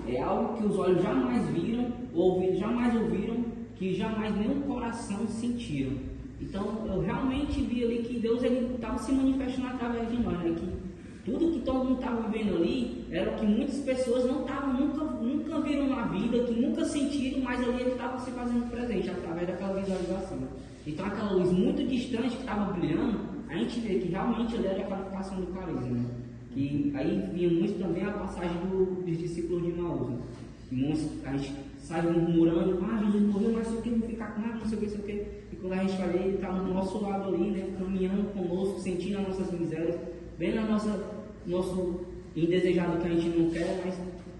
é algo que os olhos jamais viram, ouvidos jamais ouviram, que jamais nenhum coração sentiram. Então eu realmente vi ali que Deus estava se manifestando através de nós, né? Que tudo que todo mundo estava vivendo ali era o que muitas pessoas não estavam, nunca viram na vida, que nunca sentiram, mas ali ele estava se fazendo presente através daquela visualização. Então aquela luz muito distante que estava brilhando, a gente vê que realmente ele era a qualificação do carisma, né? Que aí vinha muito também a passagem dos discípulos de Emaús, né? A gente sai murmurando, Jesus morreu, mas só que não ficar com nada, não sei o que. E quando a gente vai ver, ele está no nosso lado ali, né? Caminhando conosco, sentindo as nossas misérias, vendo nosso indesejado que a gente não quer, mas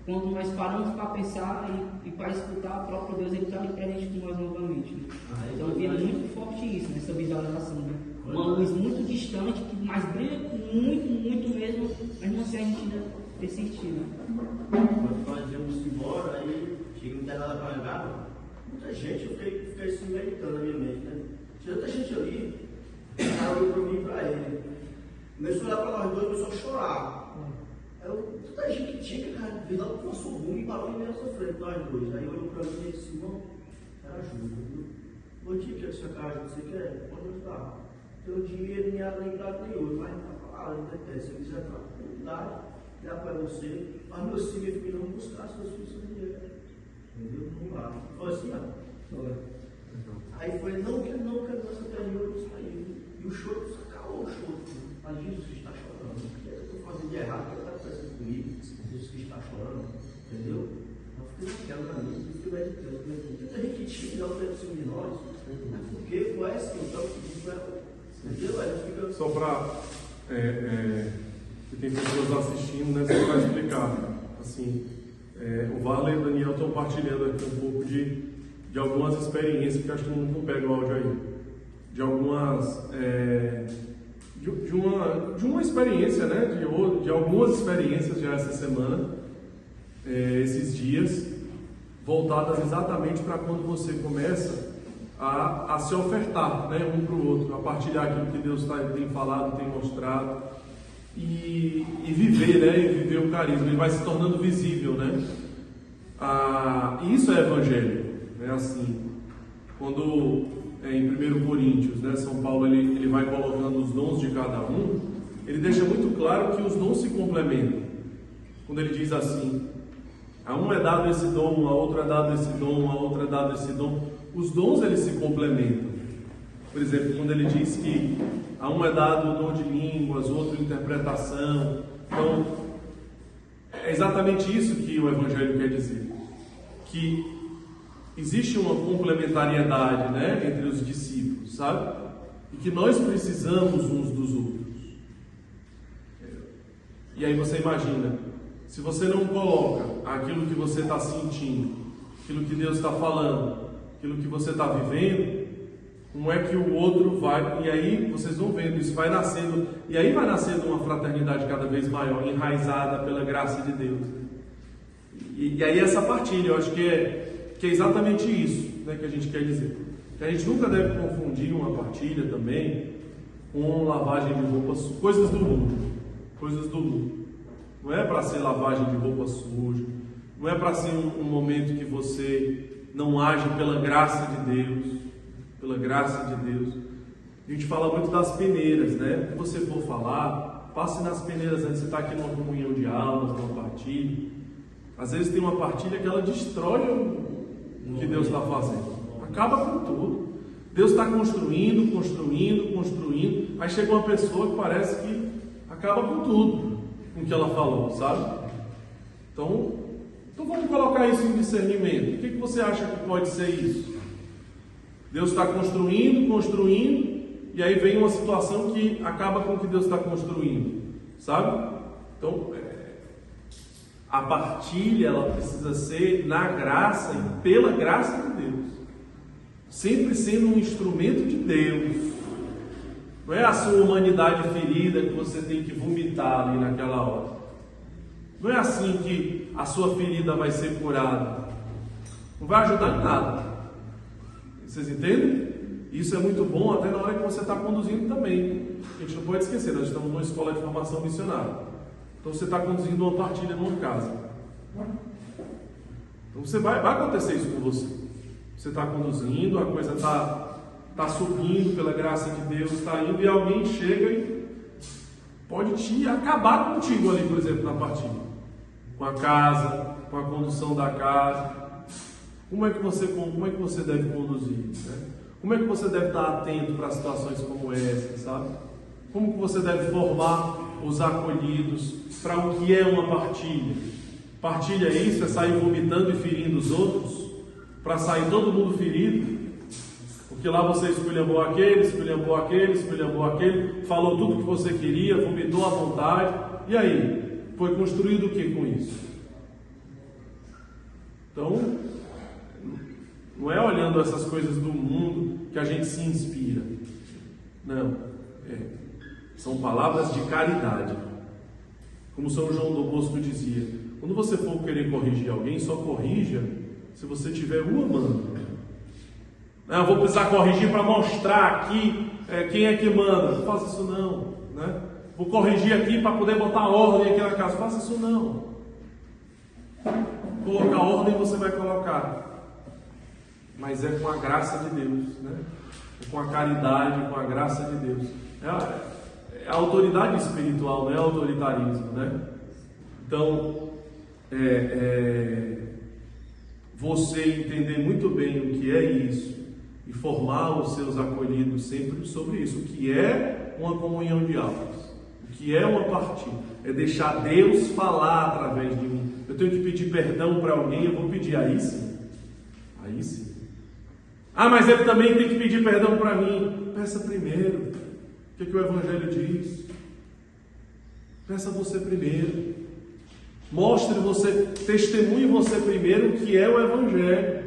quando nós paramos para pensar e para escutar, o próprio Deus ele está ali presente com nós novamente, né? Então via muito forte isso, nessa visualização, né? Uma luz muito distante, mas brilha muito mesmo, mas não sei a gente ainda persistir, né? Quando nós íamos embora, aí chega não tem nada para levar, muita gente, eu fiquei assim meditando na minha mente, né? Tinha tanta gente ali, o cara olhou para mim e para ele. Começou a olhar para nós dois, começou a chorar. Tanta gente que tinha, cara, veio lá para o nosso rumo e parou em nossa frente, nós dois. Aí olhou para mim e disse, irmão, era ajuda, viu? Vou te que essa casa você quer? Pode ajudar. Teu dinheiro nem água, nem prato, nem ouro, mas não está falando, não tem se quiser para a comunidade, dá para você, mas meu filho não buscar seus filhos sem dinheiro. Entendeu? Vamos lá. Foi assim, ó. Aí foi, não quero nossa terreno sair. E o choro, acabou o choro. Mas Jesus está chorando. O que eu estou fazendo de errado? O que está acontecendo comigo? Jesus está chorando. Entendeu? Eu fiquei naquela na minha, fiquei meditando. Muita gente tira o tempo de nós, porque foi essa então que foi. Só para que tem pessoas assistindo, né, só para explicar, assim, o Varley e o Daniel estão partilhando aqui um pouco de algumas experiências, porque acho que não pega o áudio aí, de algumas, de uma experiência, né, de algumas experiências já essa semana, esses dias, voltadas exatamente para quando você começa a se ofertar, né, um para o outro, a partilhar aquilo que Deus tem falado, tem mostrado e viver, né, e viver o carisma. Ele vai se tornando visível, né? Isso é evangelho, né? Assim, quando em 1 Coríntios, né, São Paulo ele vai colocando os dons de cada um, ele deixa muito claro que os dons se complementam. Quando ele diz assim, a um é dado esse dom, a outro é dado esse dom, a outro é dado esse dom. Os dons eles se complementam. Por exemplo, quando ele diz que a um é dado o dom de línguas, outro interpretação. Então, é exatamente isso que o Evangelho quer dizer. Que existe uma complementariedade, né, entre os discípulos, sabe? E que nós precisamos uns dos outros. E aí você imagina, se você não coloca aquilo que você está sentindo, aquilo que Deus está falando, aquilo que você está vivendo, como é que o outro vai, e aí vocês vão vendo, isso vai nascendo, e aí vai nascendo uma fraternidade cada vez maior, enraizada pela graça de Deus. E aí essa partilha, eu acho que é exatamente isso, né, que a gente quer dizer. Que a gente nunca deve confundir uma partilha também com lavagem de roupas, coisas do mundo. Não é para ser lavagem de roupa suja, não é para ser um momento que você não age pela graça de Deus, A gente fala muito das peneiras, né? Se você for falar, passe nas peneiras antes. Você está aqui numa comunhão de almas, numa partilha. Às vezes tem uma partilha que ela destrói o que Deus está fazendo, acaba com tudo. Deus está construindo. Aí chega uma pessoa que parece que acaba com tudo, com o que ela falou, sabe? Então vamos colocar isso em discernimento. O que você acha que pode ser isso? Deus está construindo, e aí vem uma situação que acaba com o que Deus está construindo, sabe? Então, A partilha, ela precisa ser na graça e pela graça de Deus. Sempre sendo um instrumento de Deus. Não é a sua humanidade ferida que você tem que vomitar ali naquela hora. Não é assim que a sua ferida vai ser curada. Não vai ajudar em nada. Vocês entendem? Isso é muito bom até na hora que você está conduzindo também. A gente não pode esquecer, nós estamos numa escola de formação missionária. Então você está conduzindo uma partilha numa casa. Então vai acontecer isso com você. Você está conduzindo, a coisa está subindo pela graça de Deus, está indo, e alguém chega e pode te acabar contigo ali, por exemplo, na partilha. Com a casa, com a condução da casa. Como é que você deve conduzir? Né? Como é que você deve estar atento para situações como essa, sabe? Como que você deve formar os acolhidos para o que é uma partilha? Partilha é isso? É sair vomitando e ferindo os outros? Para sair todo mundo ferido? Porque lá você esculhambou aquele, falou tudo que você queria, vomitou à vontade. E aí? Foi construído o que com isso? Então, não é olhando essas coisas do mundo que a gente se inspira. Não. São palavras de caridade. Como São João do Bosco dizia, quando você for querer corrigir alguém, só corrija se você tiver o amando. Eu vou precisar corrigir para mostrar aqui quem é que manda. Não faça isso não. Né? Vou corrigir aqui para poder botar ordem aqui na casa. Faça isso não. Colocar ordem você vai colocar. Mas é com a graça de Deus. Né? É com a caridade, com a graça de Deus. É a autoridade espiritual, não é autoritarismo, né? Então, você entender muito bem o que é isso e formar os seus acolhidos sempre sobre isso, o que é uma comunhão de almas, o que é uma partilha, é deixar Deus falar através de mim. Eu tenho que pedir perdão para alguém, eu vou pedir, aí sim. Mas ele também tem que pedir perdão para mim. Peça primeiro. O que o Evangelho diz? Peça você primeiro. Mostre você, testemunhe você primeiro o que é o Evangelho.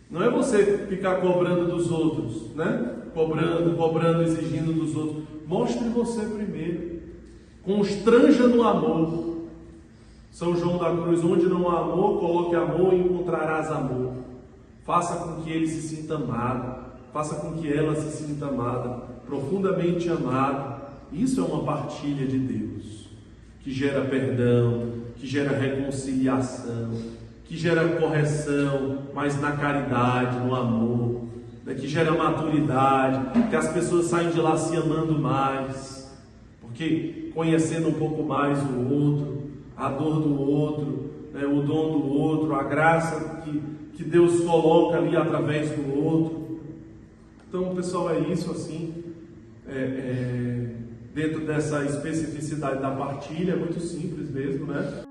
Não é você ficar cobrando dos outros, né? Cobrando, exigindo dos outros. Mostre você primeiro. Constranja no amor. São João da Cruz, onde não há amor, coloque amor e encontrarás amor. Faça com que ele se sinta amado. Faça com que ela se sinta amada, profundamente amada. Isso é uma partilha de Deus, que gera perdão, que gera reconciliação, que gera correção, mas na caridade, no amor, né? Que gera maturidade, que as pessoas saem de lá se amando mais, porque conhecendo um pouco mais o outro, a dor do outro, né? O dom do outro, a graça que Deus coloca ali através do outro. Então, pessoal, é isso assim, dentro dessa especificidade da partilha, é muito simples mesmo, né?